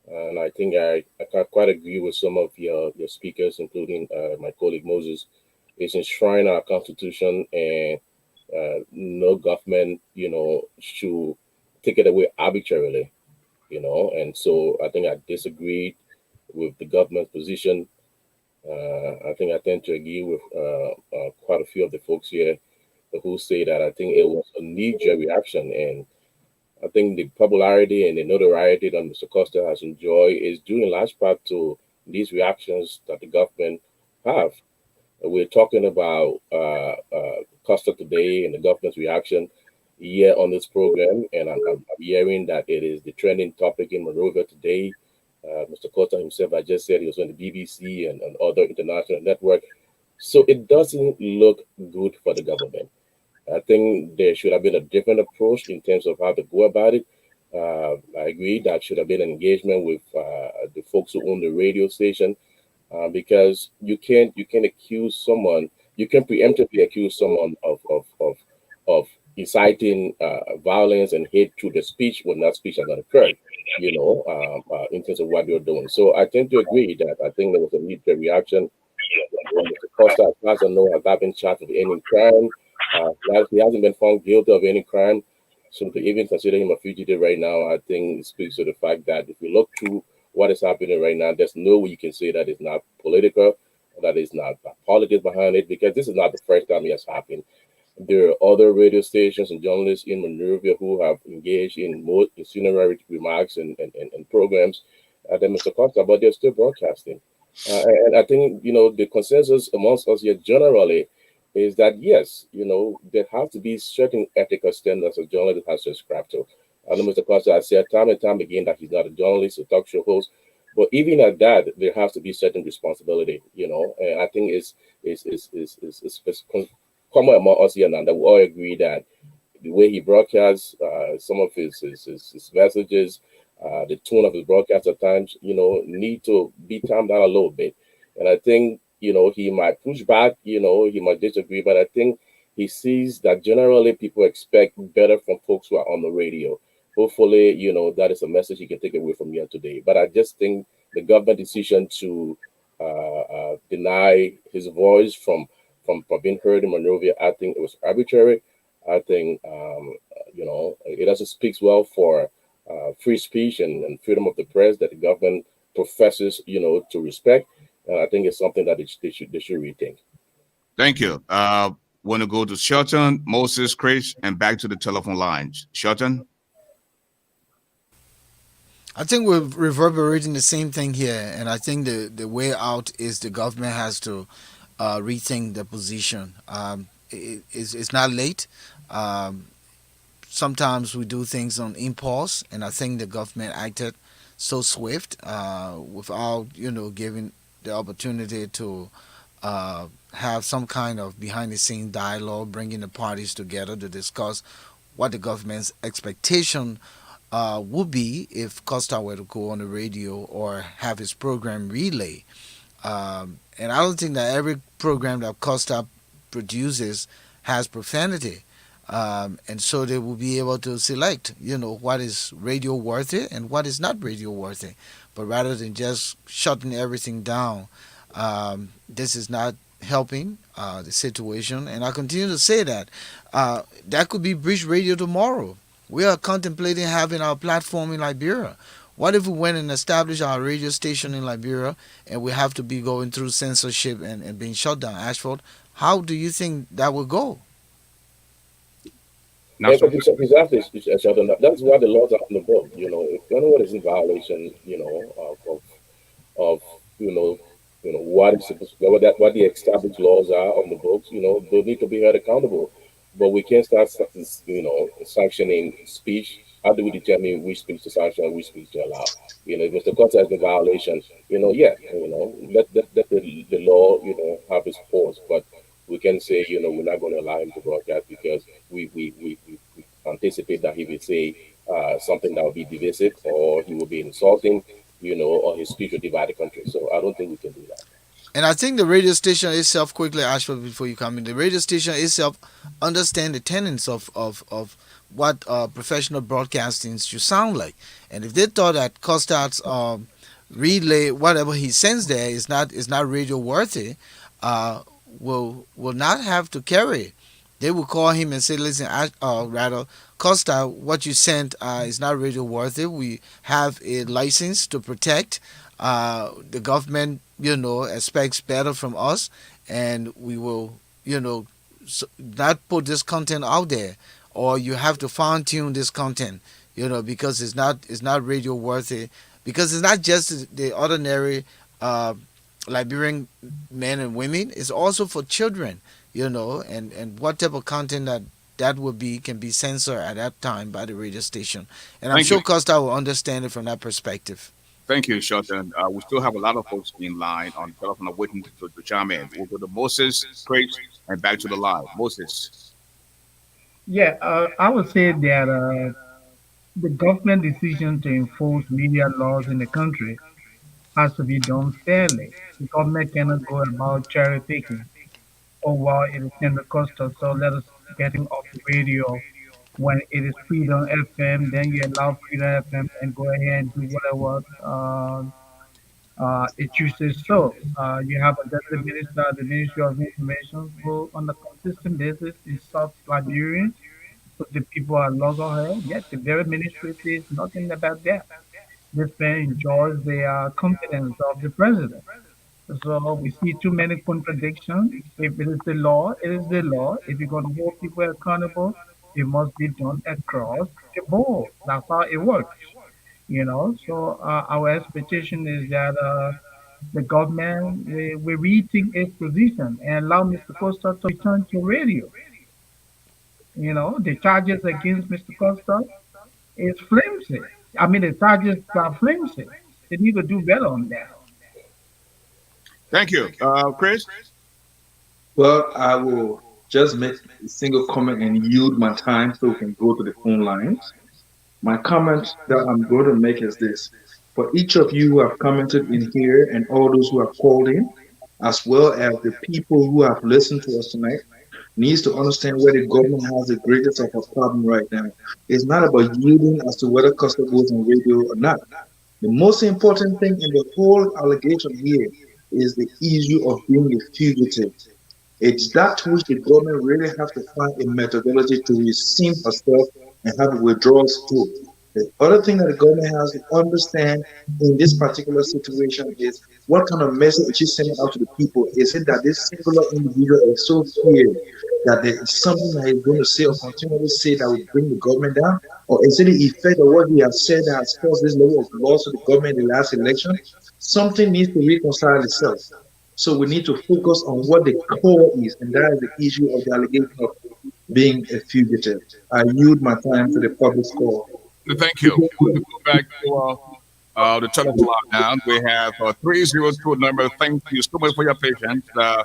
And I think I can quite agree with some of your speakers, including my colleague Moses. It's enshrined our Constitution, and no government, should take it away arbitrarily, And so I think I disagreed with the government's position. I think I tend to agree with quite a few of the folks here who say that I think it was a knee-jerk reaction, and I think the popularity and the notoriety that Mr. Costa has enjoyed is due in large part to these reactions that the government have. We're talking about Costa today and the government's reaction here on this program, and I'm hearing that it is the trending topic in Monrovia today. Mr. Costa himself, I just said he was on the BBC and other international network. So it doesn't look good for the government. I think there should have been a different approach in terms of how to go about it. I agree that should have been an engagement with the folks who own the radio station, because you can't accuse someone, you can preemptively accuse someone of inciting violence and hate through the speech when that speech has not occurred, in terms of what you're doing. So I tend to agree that I think there was a knee-jerk reaction. Mr. Costa, as far as I know, has not been charged with any crime. He hasn't been found guilty of any crime. So to even consider him a fugitive right now, I think it speaks to the fact that if you look through what is happening right now, there's no way you can say that it's not political, that is not politics behind it, because this is not the first time it has happened. There are other radio stations and journalists in Monrovia who have engaged in more incendiary remarks and programs than Mr. Costa, but they're still broadcasting. And I think, the consensus amongst us here generally is that, yes, there have to be certain ethical standards a journalist has to subscribe to. I know Mr. Costa has said time and time again that he's not a journalist, a talk show host, but even at that, there has to be certain responsibility, and I think it's common among us here now that we all agree that the way he broadcasts some of his messages, the tone of his broadcast at times, need to be calmed down a little bit. And I think, he might push back, he might disagree, but I think he sees that generally people expect better from folks who are on the radio. Hopefully, that is a message he can take away from here today. But I just think the government decision to deny his voice from being heard in Monrovia, I think it was arbitrary. I think it also speaks well for free speech and freedom of the press that the government professes to respect. And I think it's something that they should rethink. Thank you. Want to go to Shelton, Moses, Chris, and back to the telephone lines. Shelton? I think we're reverberating the same thing here, and I think the way out is the government has to rethink the position. It's not late. Um, Sometimes we do things on impulse, and I think the government acted so swift without giving the opportunity to have some kind of behind the scene dialogue, bringing the parties together to discuss what the government's expectation would be if Costa were to go on the radio or have his program relay. And I don't think that every program that Costa produces has profanity. And so they will be able to select, what is radio worthy and what is not radio worthy. But rather than just shutting everything down, this is not helping the situation. And I continue to say that that could be Bridge Radio tomorrow. We are contemplating having our platform in Liberia. What if we went and established our radio station in Liberia and we have to be going through censorship and being shut down, Ashford? How do you think that would go? Not so. Exactly, Sheldon. That's why the laws are on the book. If anyone is in violation, of what is supposed what the established laws are on the books, they need to be held accountable. But we can't start, sanctioning speech. How do we determine which speech to sanction and which speech to allow? If Mr. Costa has a violation, yeah, let the law, have its force. But we can say, we're not going to allow him to broadcast because we anticipate that he will say something that will be divisive or he will be insulting, or his speech will divide the country. So I don't think we can do that. And I think the radio station itself, quickly, Ashford, before you come in, the radio station itself understand the tenets of what professional broadcasting should sound like. And if they thought that Costa's relay, whatever he sends there, is not radio worthy, will not have to carry. They will call him and say, "Listen, rather, Costa, what you sent is not radio worthy. We have a license to protect. The government, expects better from us, and we will, not put this content out there, or you have to fine tune this content, because it's not radio worthy, because it's not just the ordinary Liberian men and women. It's also for children, and what type of content that would be can be censored at that time by the radio station. And I'm Thank sure you. Costa will understand it from that perspective. Thank you, Shelton. We still have a lot of folks in line on the telephone waiting to chime in. We'll go to Moses, Chris, and back to the line. Moses. Yeah, I would say that the government decision to enforce media laws in the country has to be done fairly. The government cannot go about cherry picking. Oh, well, it is in the Costa, so let us get him off the radio. When it is Freedom FM, then you allow Freedom FM and go ahead and do whatever it chooses. So you have a deputy minister, the Ministry of Information, who on a consistent basis insults Liberians. So the people are loggerhead. Yet the very ministry says nothing about that. This man enjoys the confidence of the president. So we see too many contradictions. If it is the law, it is the law. If you're going to hold people accountable, it must be done across the board. That's how it works, you know. So our expectation is that the government will rethink its position and allow Mr. Costa to return to radio. You know, the charges against Mr. Costa is flimsy. I mean, the charges are flimsy. They need to do better on that. Thank you. Chris? Well, I will just make a single comment and yield my time so we can go to the phone lines. My comment that I'm going to make is this. For each of you who have commented in here and all those who have called in, as well as the people who have listened to us tonight, needs to understand where the government has the greatest of a problem right now. It's not about yielding as to whether Costa goes on radio or not. The most important thing in the whole allegation here is the issue of being a fugitive. It's that which the government really have to find a methodology to redeem herself and have withdrawals too. The other thing that the government has to understand in this particular situation is what kind of message is she sending out to the people? Is it that this singular individual is so feared that there is something that he's going to say or continually say that will bring the government down? Or is it the effect of what he has said that has caused this level of loss to the government in the last election? Something needs to reconcile itself. So we need to focus on what the core is, and that is the issue of the allegation of being a fugitive. I yield my time to the public score. Thank you. We go back to the telephone line now. We have 302 number. Thank you so much for your patience. The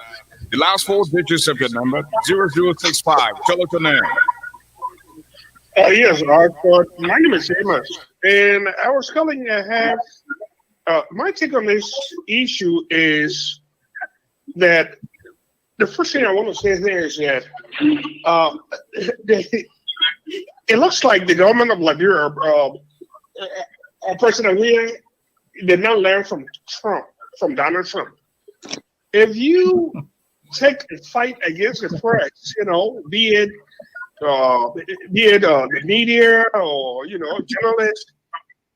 last four digits of your number, 0065. Tell us your name. Yes, my name is Amos, and I was calling to have my take on this issue is that the first thing I want to say there is that it looks like the government of Liberia, President Leah, did not learn from Donald Trump. If you take a fight against the press, you know, be it the media or journalists,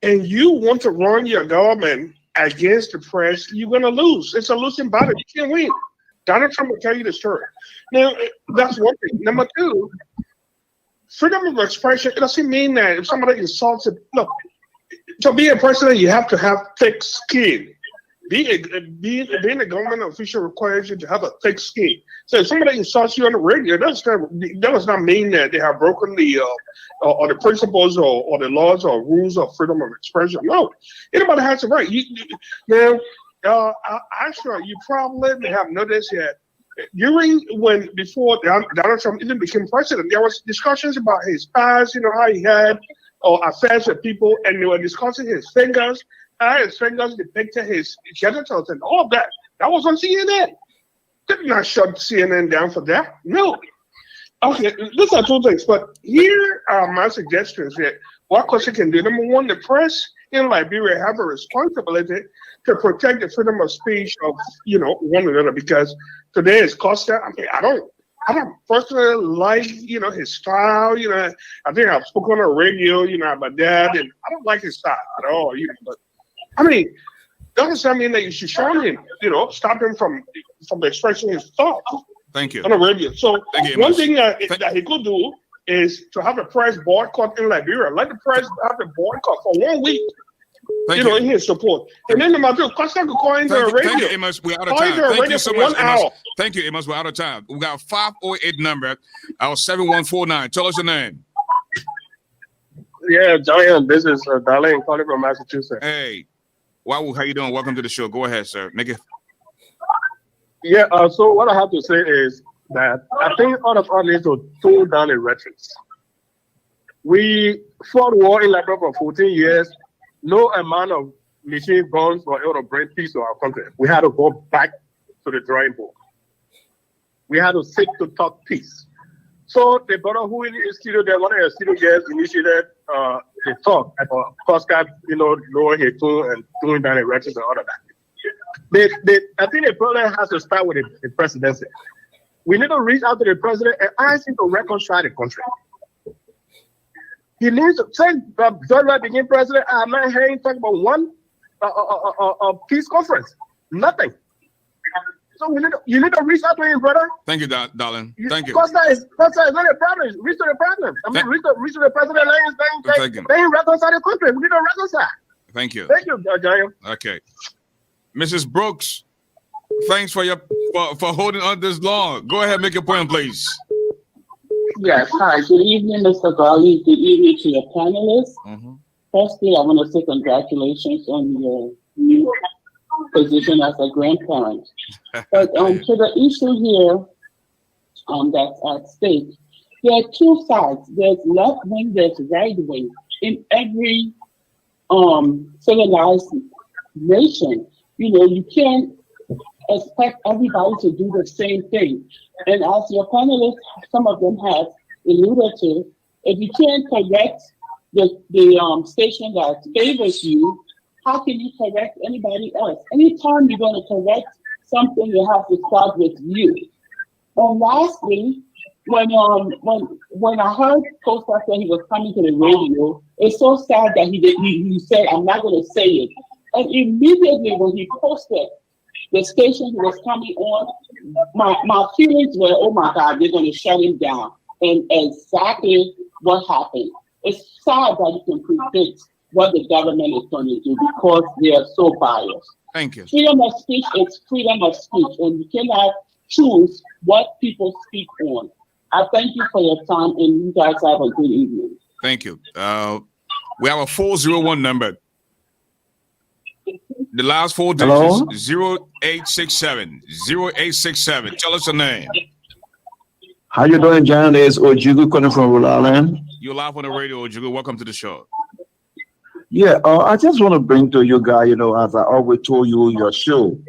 and you want to run your government against the press, you're gonna lose. It's a losing battle. You can't win. Donald Trump will tell you the story. Now, that's one thing. Number two, freedom of expression, it doesn't mean that if somebody insults it. Look, to be a president, you have to have thick skin. Being a government official requires you to have a thick skin. So if somebody insults you on the radio, that does not mean that they have broken the or the principles or the laws or rules of freedom of expression. No, anybody has a right. I'm sure you probably have noticed that before Donald Trump even became president, there was discussions about his past, how he had affairs with people, and they were discussing his fingers. His fingers depicted his genitals and all of that. That was on CNN. Did not shut CNN down for that. No. Okay, those are two things. But here are my suggestions that what Costa can do. Number one, the press in Liberia have a responsibility to protect the freedom of speech of one another, because today is Costa. I mean, I don't personally like his style. I think I've spoken on the radio about that, and I don't like his style at all. But I mean, that doesn't mean that you should shun him. Stop him from expressing his thoughts. Thank you. On the radio. So one thing that he could do is to have a press boycott in Liberia. Let the press have a boycott for 1 week. In his support. And then number two, Costa could call into the radio. Thank you, Amos. We're out of time. Thank you so much, Amos. Thank you, Amos. We're out of time. We got 508 number, our 7149. Tell us your name. Yeah, Giant. This is Darlene calling from Massachusetts. Hey, how you doing? Welcome to the show. Go ahead, sir. Make it. Yeah, so what I have to say is that I think all of us need to tone down the rhetoric. We fought war in Liberia for 14 years. No amount of machine guns were able to bring peace to our country. We had to go back to the drawing board. We had to sit to talk peace. So the brother who in the studio, one of the studio guests initiated the talk about Costa, lowering his tone and doing down the rhetoric and all of that. I think the problem has to start with the presidency. We need to reach out to the president and ask him to reconcile the country. He needs to, since George became president, I'm not hearing talk about one peace conference. Nothing. So you need to reach out to him, brother. Thank you, darling. Thank you. Costa is not a problem. Reach to the problem. I mean, reach to the president. Let him reconcile the country. We need to reconcile. Thank you. Thank you, Jayo. Okay. Mrs. Brooks, thanks for holding on this long. Go ahead, make your point, please. Yes, hi. Good evening, Mr. Garley. Good evening to your panelists. Firstly, I want to say congratulations on your new position as a grandparent. But to the issue here that's at stake, there are two sides. There's left wing, there's right wing. In every civilized nation, you can't expect everybody to do the same thing. And as your panelists, some of them have alluded to, if you can't correct the station that favors you, how can you correct anybody else? Anytime you're going to correct something, you have to start with you. And lastly, when I heard Costa say he was coming to the radio, it's so sad that he said, I'm not going to say it. And immediately when he posted the station he was coming on, my feelings were, oh my God, they're going to shut him down. And exactly what happened. It's sad that you can predict what the government is going to do because they are so biased. Thank you. Freedom of speech is freedom of speech, and you cannot choose what people speak on. I thank you for your time, and you guys have a good evening. Thank you. We have a 401 number. The last four digits, 0867. 0867. Tell us your name. How you doing, John? There's Ojugu calling from Rhode Island. You're live on the radio, Ojugu. Welcome to the show. Yeah, I just want to bring to you guys, as I always told you, your show,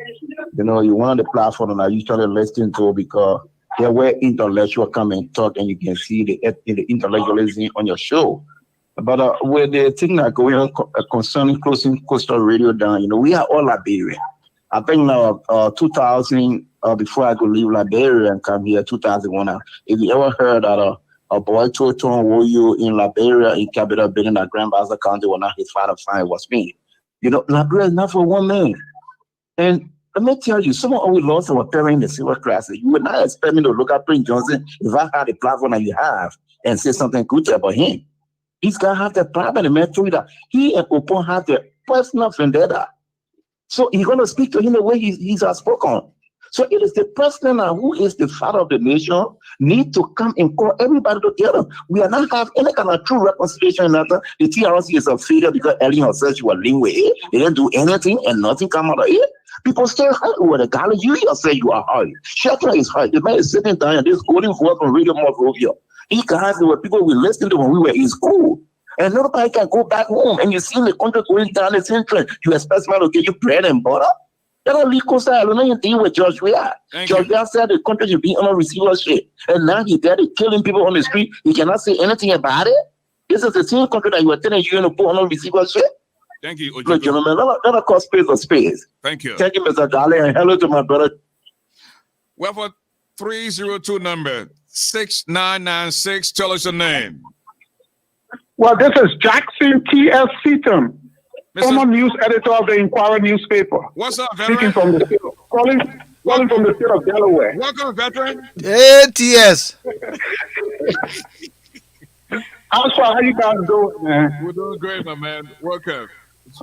you're one of the platforms I usually listen to because they're where intellectuals come and talk and you can see the intellectualism on your show. But with the thing that going on concerning closing Costa Radio down, we are all Liberian. I think now 2000, before I could leave Liberia and come here, 2001, if you ever heard that a boy told Woyo in Liberia in Capital Building that Grand Bassa County was not his father, fine was me. Liberia is not for one man. And let me tell you, someone always lost our parent in the civil crisis. You would not expect me to look at Prince Johnson if I had a platform that you have and say something good about him. He's gonna have the problem in Metro that he and Opon have the personal vendetta. So he's gonna speak to him the way he's spoken. So it is the president who is the father of the nation need to come and call everybody together. We are not have any kind of true reconciliation. The TRC is a failure because Ellen herself she was linked with it. They didn't do anything and nothing come out of it. People still hurt over the Garley. You yourself you are hurt. Shelton is hurt. The man is sitting down and this golden voice from Radio Monrovia. These guys were people we listened to when we were in school. And nobody can go back home. And you see the country going down the central. You expect man to give you bread and butter? They don't leave Costa. I don't know anything with George Weah. George Weah said the country should be on receivership. And now he's there killing people on the street. He cannot say anything about it. This is the same country that you were telling you to put on receivership. Thank you, Ojugu. Look, gentlemen, let us call space for space. Thank you. Thank you, Mr. Garley, and hello to my brother. We have a 302 number, 6996. Tell us your name. Well, this is Jackson T.S. Seaton, former news editor of the Inquirer newspaper. What's up, veteran? Calling from the state of Delaware. Welcome, veteran. Hey, T.S. How you guys doing, man? We're doing great, my man. Welcome.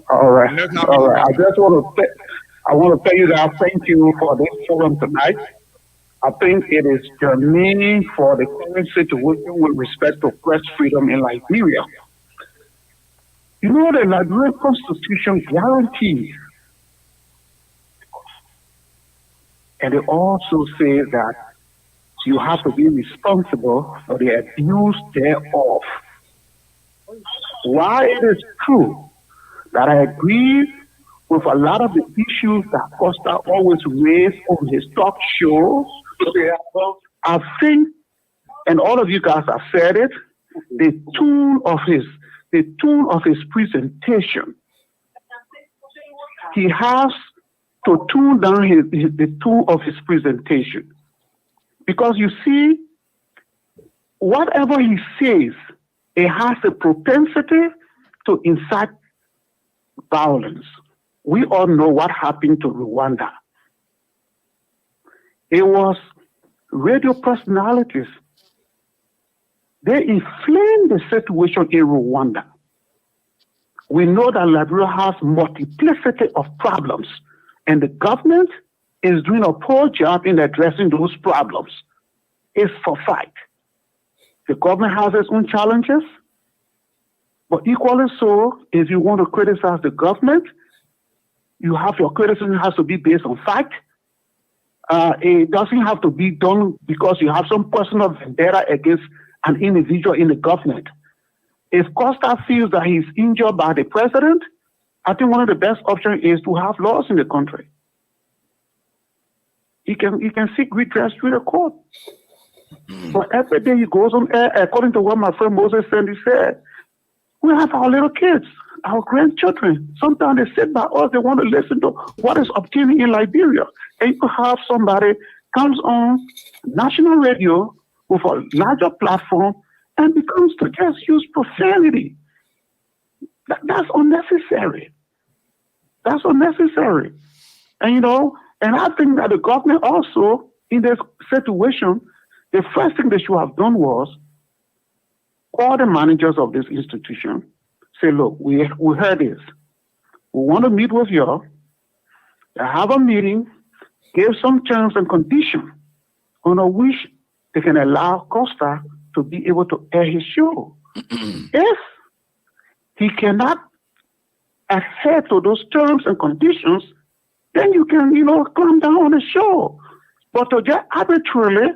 All right. I just want to tell you that I thank you for this forum tonight. I think it is germane for the current situation with respect to press freedom in Liberia. The Liberian Constitution guarantees, and it also says that you have to be responsible for the abuse thereof. While it is true that I agree with a lot of the issues that Costa always raised on his talk shows, I think, and all of you guys have said it, the tune of his presentation, he has to tune down the tune of his presentation. Because you see, whatever he says, it has a propensity to incite violence. We all know what happened to Rwanda. It was radio personalities. They inflamed the situation in Rwanda. We know that Liberia has multiplicity of problems, and the government is doing a poor job in addressing those problems. It's for fight. The government has its own challenges, but equally so, if you want to criticize the government, your criticism has to be based on fact. It doesn't have to be done because you have some personal vendetta against an individual in the government. If Costa feels that he's injured by the president, I think one of the best options is to have laws in the country. He can seek redress through the court. But every day he goes on air, according to what my friend Moses said, we have our little kids, our grandchildren. Sometimes they sit by us, they want to listen to what is obtaining in Liberia. And you have somebody comes on national radio with a larger platform and becomes to just use profanity. That's unnecessary. That's unnecessary. And and I think that the government also, in this situation, the first thing they should have done was call the managers of this institution, say, look, we heard this. We want to meet with you, have a meeting, give some terms and conditions under which they can allow Costa to be able to air his show. If he cannot adhere to those terms and conditions, then you can, clamp down on the show. But to just arbitrarily,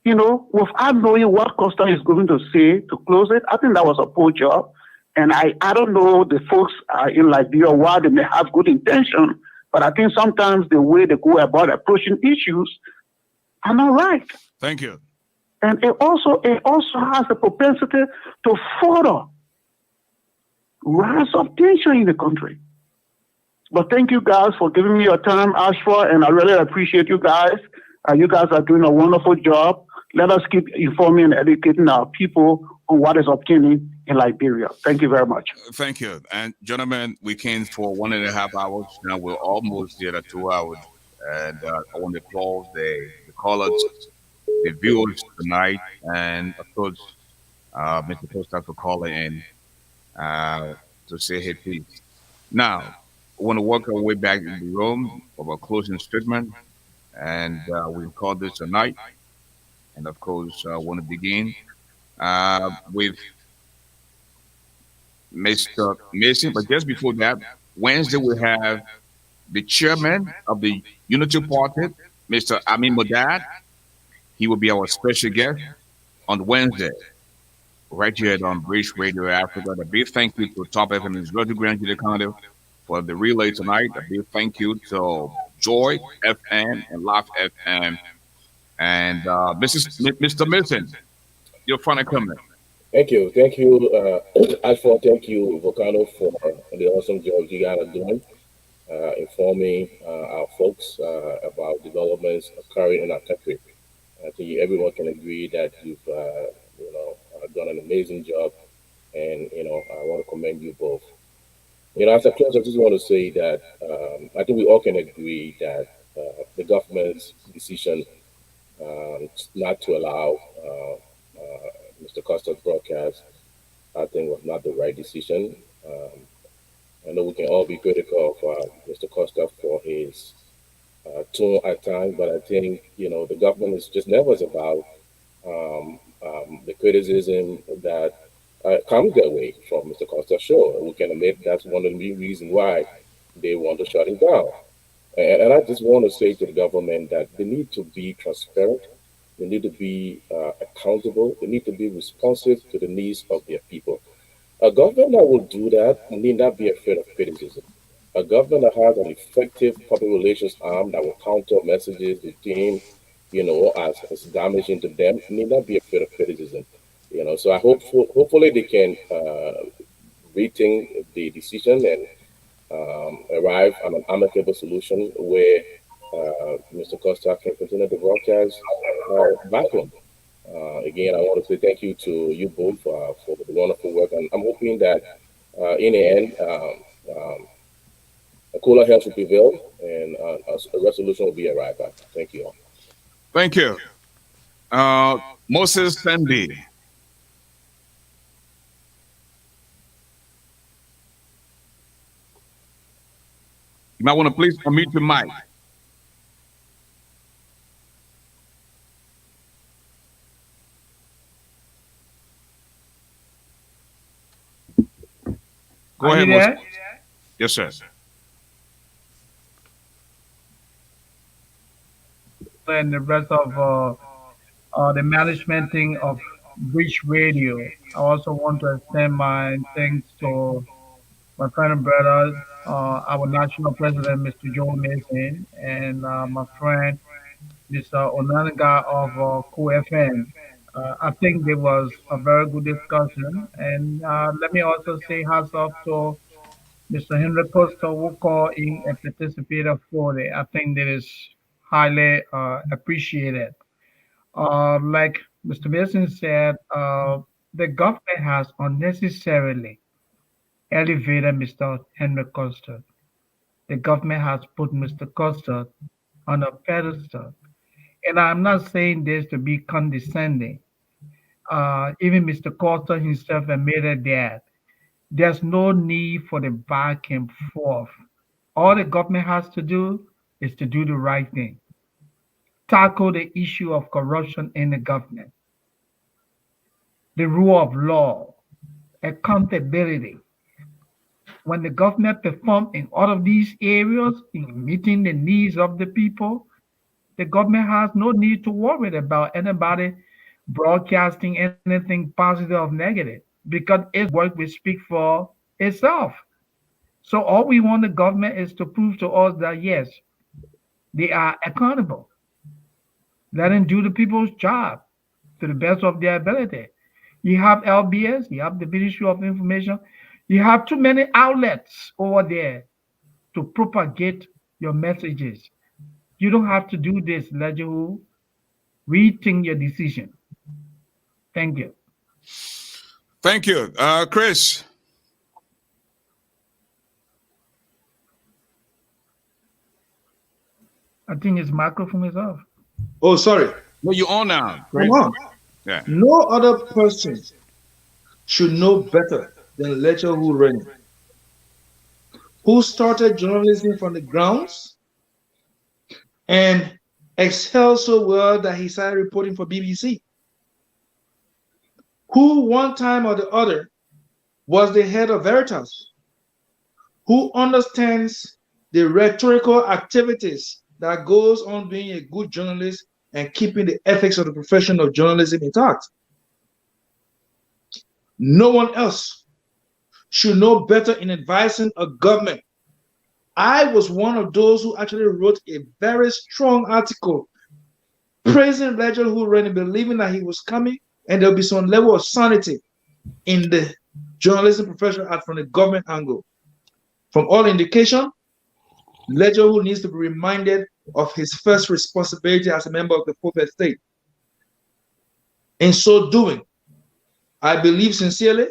without knowing what Costa is going to say to close it, I think that was a poor job. And I don't know the folks in Liberia why they may have good intention, but I think sometimes the way they go about approaching issues are not right. Thank you. And it also has the propensity to further rise of tension in the country. But thank you guys for giving me your time, ASHFORD, and I really appreciate you guys. You guys are doing a wonderful job. Let us keep informing and educating our people on what is obtaining in Liberia. Thank you very much. Thank you. And gentlemen, we came for 1.5 hours. Now we're almost there at 2 hours. And I want to applaud the callers, the viewers tonight, and of course, Mr. Costa for calling in to say hey, please. Now, I want to work our way back in the room of our closing statement, and we'll call this tonight. And of course, I want to begin with Mr. Mason. But just before that, Wednesday we have the chairman of the Unity Party, Mr. Amin Modad. He will be our special guest on Wednesday, right here on Bridge Radio Africa. A big thank you to Top FM and Roger Grand County for the relay tonight. A big thank you to Joy FM and Laugh FM. And Mr. Milton, your final comment. Thank you. ASHFORD, thank you, Volcano, for the awesome job you guys are doing, informing our folks about developments occurring in our country. I think everyone can agree that you've, done an amazing job, and I want to commend you both. As a close, I just want to say that I think we all can agree that the government's decision not to allow Mr. Costa's broadcast, I think, was not the right decision. I know we can all be critical of Mr. Costa for his tone at times, but I think the government is just nervous about the criticism that comes their way from Mr. Costa's show. We can admit that's one of the main reasons why they want to shut him down. And I just want to say to the government that they need to be transparent, they need to be accountable, they need to be responsive to the needs of their people. A government that will do that need not be afraid of criticism. A government that has an effective public relations arm that will counter messages they deem, as damaging to them need not be afraid of criticism. So I hopefully they can rethink the decision and arrive at an amicable solution where Mr. Costa can continue the broadcast back home. Again, I want to say thank you to you both for the wonderful work, and I'm hoping that in the end, cooler heads will prevail, and a resolution will be arrived at. Thank you all. Thank you. Moses Sandy. You might want to please unmute your mic. Go ahead, Moses. Yes, sir. And the rest of the management thing of Bridge Radio. I also want to extend my thanks to my friend and brother, our national president, Mr. Joe Mason, and my friend, Mr. ONANUGA of KOOL'S. I think there was a very good discussion. And let me also say hats off to Mr. Henry Costa who called in and participated fully. I think that is highly appreciated. Like Mr. Mason said, the government has unnecessarily elevated Mr. Henry Costa. The government has put Mr. Costa on a pedestal. And I'm not saying this to be condescending. Even Mr. Costa himself admitted that there's no need for the back and forth. All the government has to do is to do the right thing, tackle the issue of corruption in the government, the rule of law, accountability. When the government perform in all of these areas in meeting the needs of the people, the government has no need to worry about anybody broadcasting anything positive or negative because its work will speak for itself. So all we want the government is to prove to us that yes, they are accountable. Let them do the people's job to the best of their ability. You have LBS, you have the Ministry of Information, you have too many outlets over there to propagate your messages. You don't have to do this, Legihu. Rethink your decision. Thank you. Thank you. Chris. I think his microphone is off. Oh, sorry. No, you're on now. Come on. Yeah. No other person should know better than Legihu Rennie, who started journalism from the grounds and excelled so well that he started reporting for BBC, who one time or the other was the head of Veritas, who understands the rhetorical activities that goes on being a good journalist and keeping the ethics of the profession of journalism intact. No one else should know better in advising a government. I was one of those who actually wrote a very strong article praising Legihu Rennie, believing that he was coming and there'll be some level of sanity in the journalism profession from the government angle. From all indication, Legihu needs to be reminded of his first responsibility as a member of the fourth estate. In so doing, I believe sincerely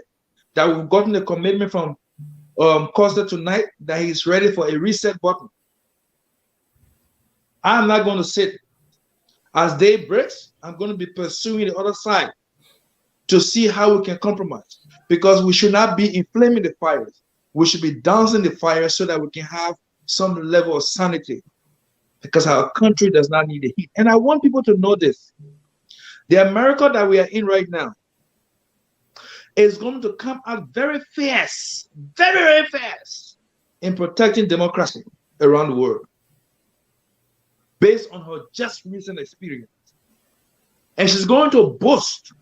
that we've gotten a commitment from Costa tonight that he's ready for a reset button. I'm not going to sit. As day breaks, I'm going to be pursuing the other side to see how we can compromise, because we should not be inflaming the fires. We should be dancing the fire so that we can have some level of sanity, because our country does not need the heat. And I want people to know this. The America that we are in right now is going to come out very fast, very, very fast in protecting democracy around the world based on her just recent experience. And she's going to boast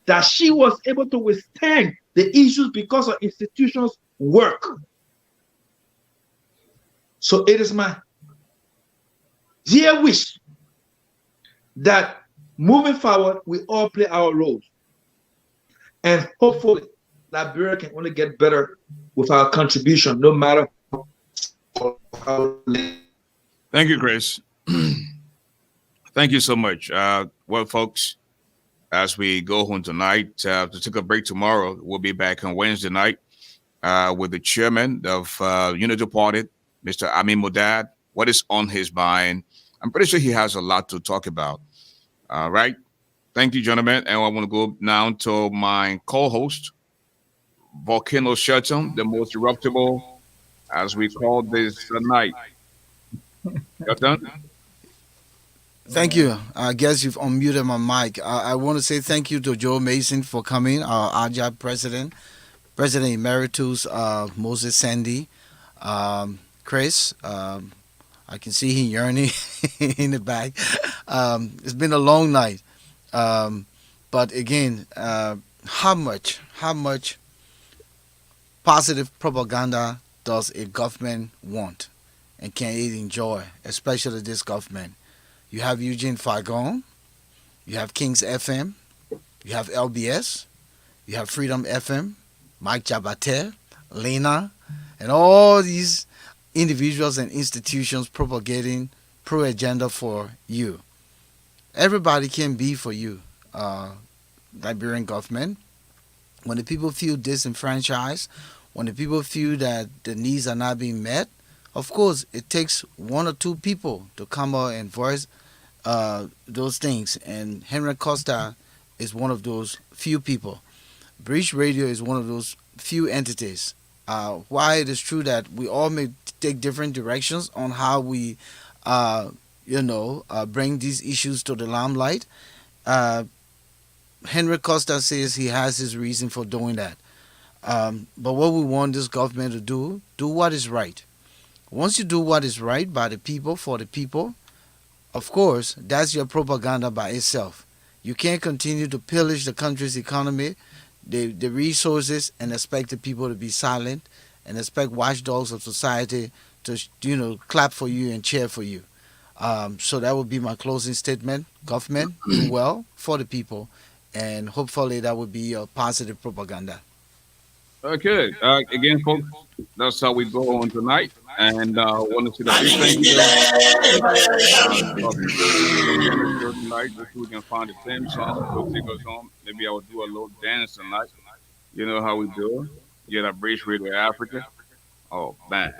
that she was able to withstand the issues because her institutions work. So it is my dear wish that moving forward, we all play our roles. And hopefully, Liberia can only get better with our contribution, no matter how. Thank you, Chris. Thank you so much. Well, folks, as we go home tonight, to take a break tomorrow, we'll be back on Wednesday night with the chairman of Unity Party, Mr. Amin Modad, what is on his mind. I'm pretty sure he has a lot to talk about. All right. Thank you, gentlemen. And I want to go now to my co-host, Volcano Shelton, the most eruptible, as we call this night. Got done? Thank you. I guess you've unmuted my mic. I want to say thank you to Joe Mason for coming, our ALJA president, President Emeritus Moses Sandy, Chris. I can see him yearning in the back. It's been a long night. But again, how much positive propaganda does a government want and can it enjoy, especially this government? You have Eugene Fagon, you have Kings FM, you have LBS, you have Freedom FM, Mike Jabate, Lena, and all these individuals and institutions propagating pro-agenda for you. Everybody can be for you, Liberian government. When the people feel disenfranchised, when the people feel that the needs are not being met, of course, it takes one or two people to come out and voice those things. And Henry Costa is one of those few people. Bridge Radio is one of those few entities. Why it is true that we all may take different directions on how we, bring these issues to the limelight. Henry Costa says he has his reason for doing that. But what we want this government to do what is right. Once you do what is right by the people, for the people, of course, that's your propaganda by itself. You can't continue to pillage the country's economy, the resources, and expect the people to be silent and expect watchdogs of society to, clap for you and cheer for you. So that would be my closing statement. Government, do well for the people, and hopefully that would be a positive propaganda. Okay. Again, folks, that's how we go on tonight. And want to say the big thank you. Tonight, if we can find the same song, will take us home. Maybe I will do a little dance tonight. You know how we do. Get a Bridge Radio Africa. Oh, man.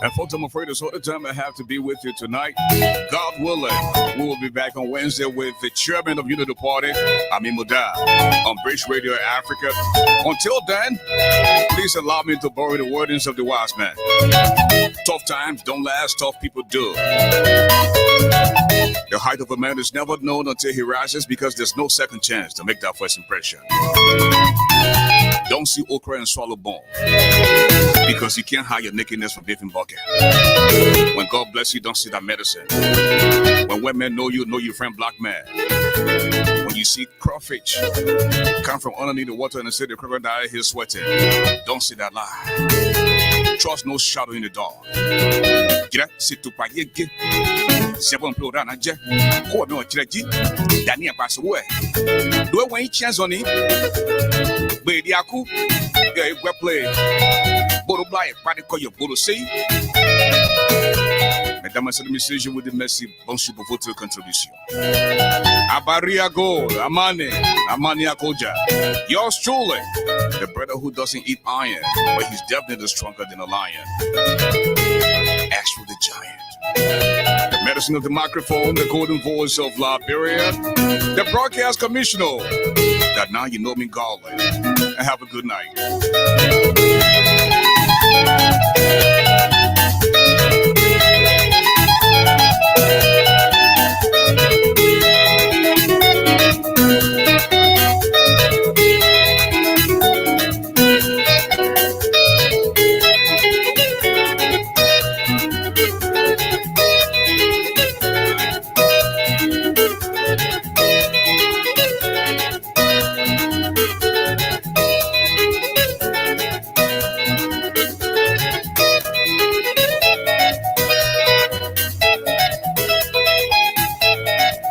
And folks, I'm afraid it's all the time I have to be with you tonight. God willing, we will be back on Wednesday with the chairman of Unity Party, Amin Muda, on Bridge Radio Africa. Until then, please allow me to borrow the wordings of the wise man. Tough times don't last, tough people do. The height of a man is never known until he rises, because there's no second chance to make that first impression. Don't see okra and swallow bone, because you can't hide your nakedness from beef and bucket. When God bless you, don't see that medicine. When white men know your friend black man. When you see crawfish come from underneath the water and say the crocodile is sweating, don't see that lie. Trust no shadow in the dark. Seven plora na je ko me o kireji Daniel Basowe do when chance on it be di aku e gwe play boro blai padi ko yo boro say mesdames et messieurs, with the merci bonjour pour votre contribution. Abaria Gold, Amani Akoja. Yours truly, the brother who doesn't eat iron, but he's definitely stronger than a lion. Ash for the giant. The medicine of the microphone, the golden voice of Liberia, the broadcast commissioner. That now you know me, Garley. And have a good night.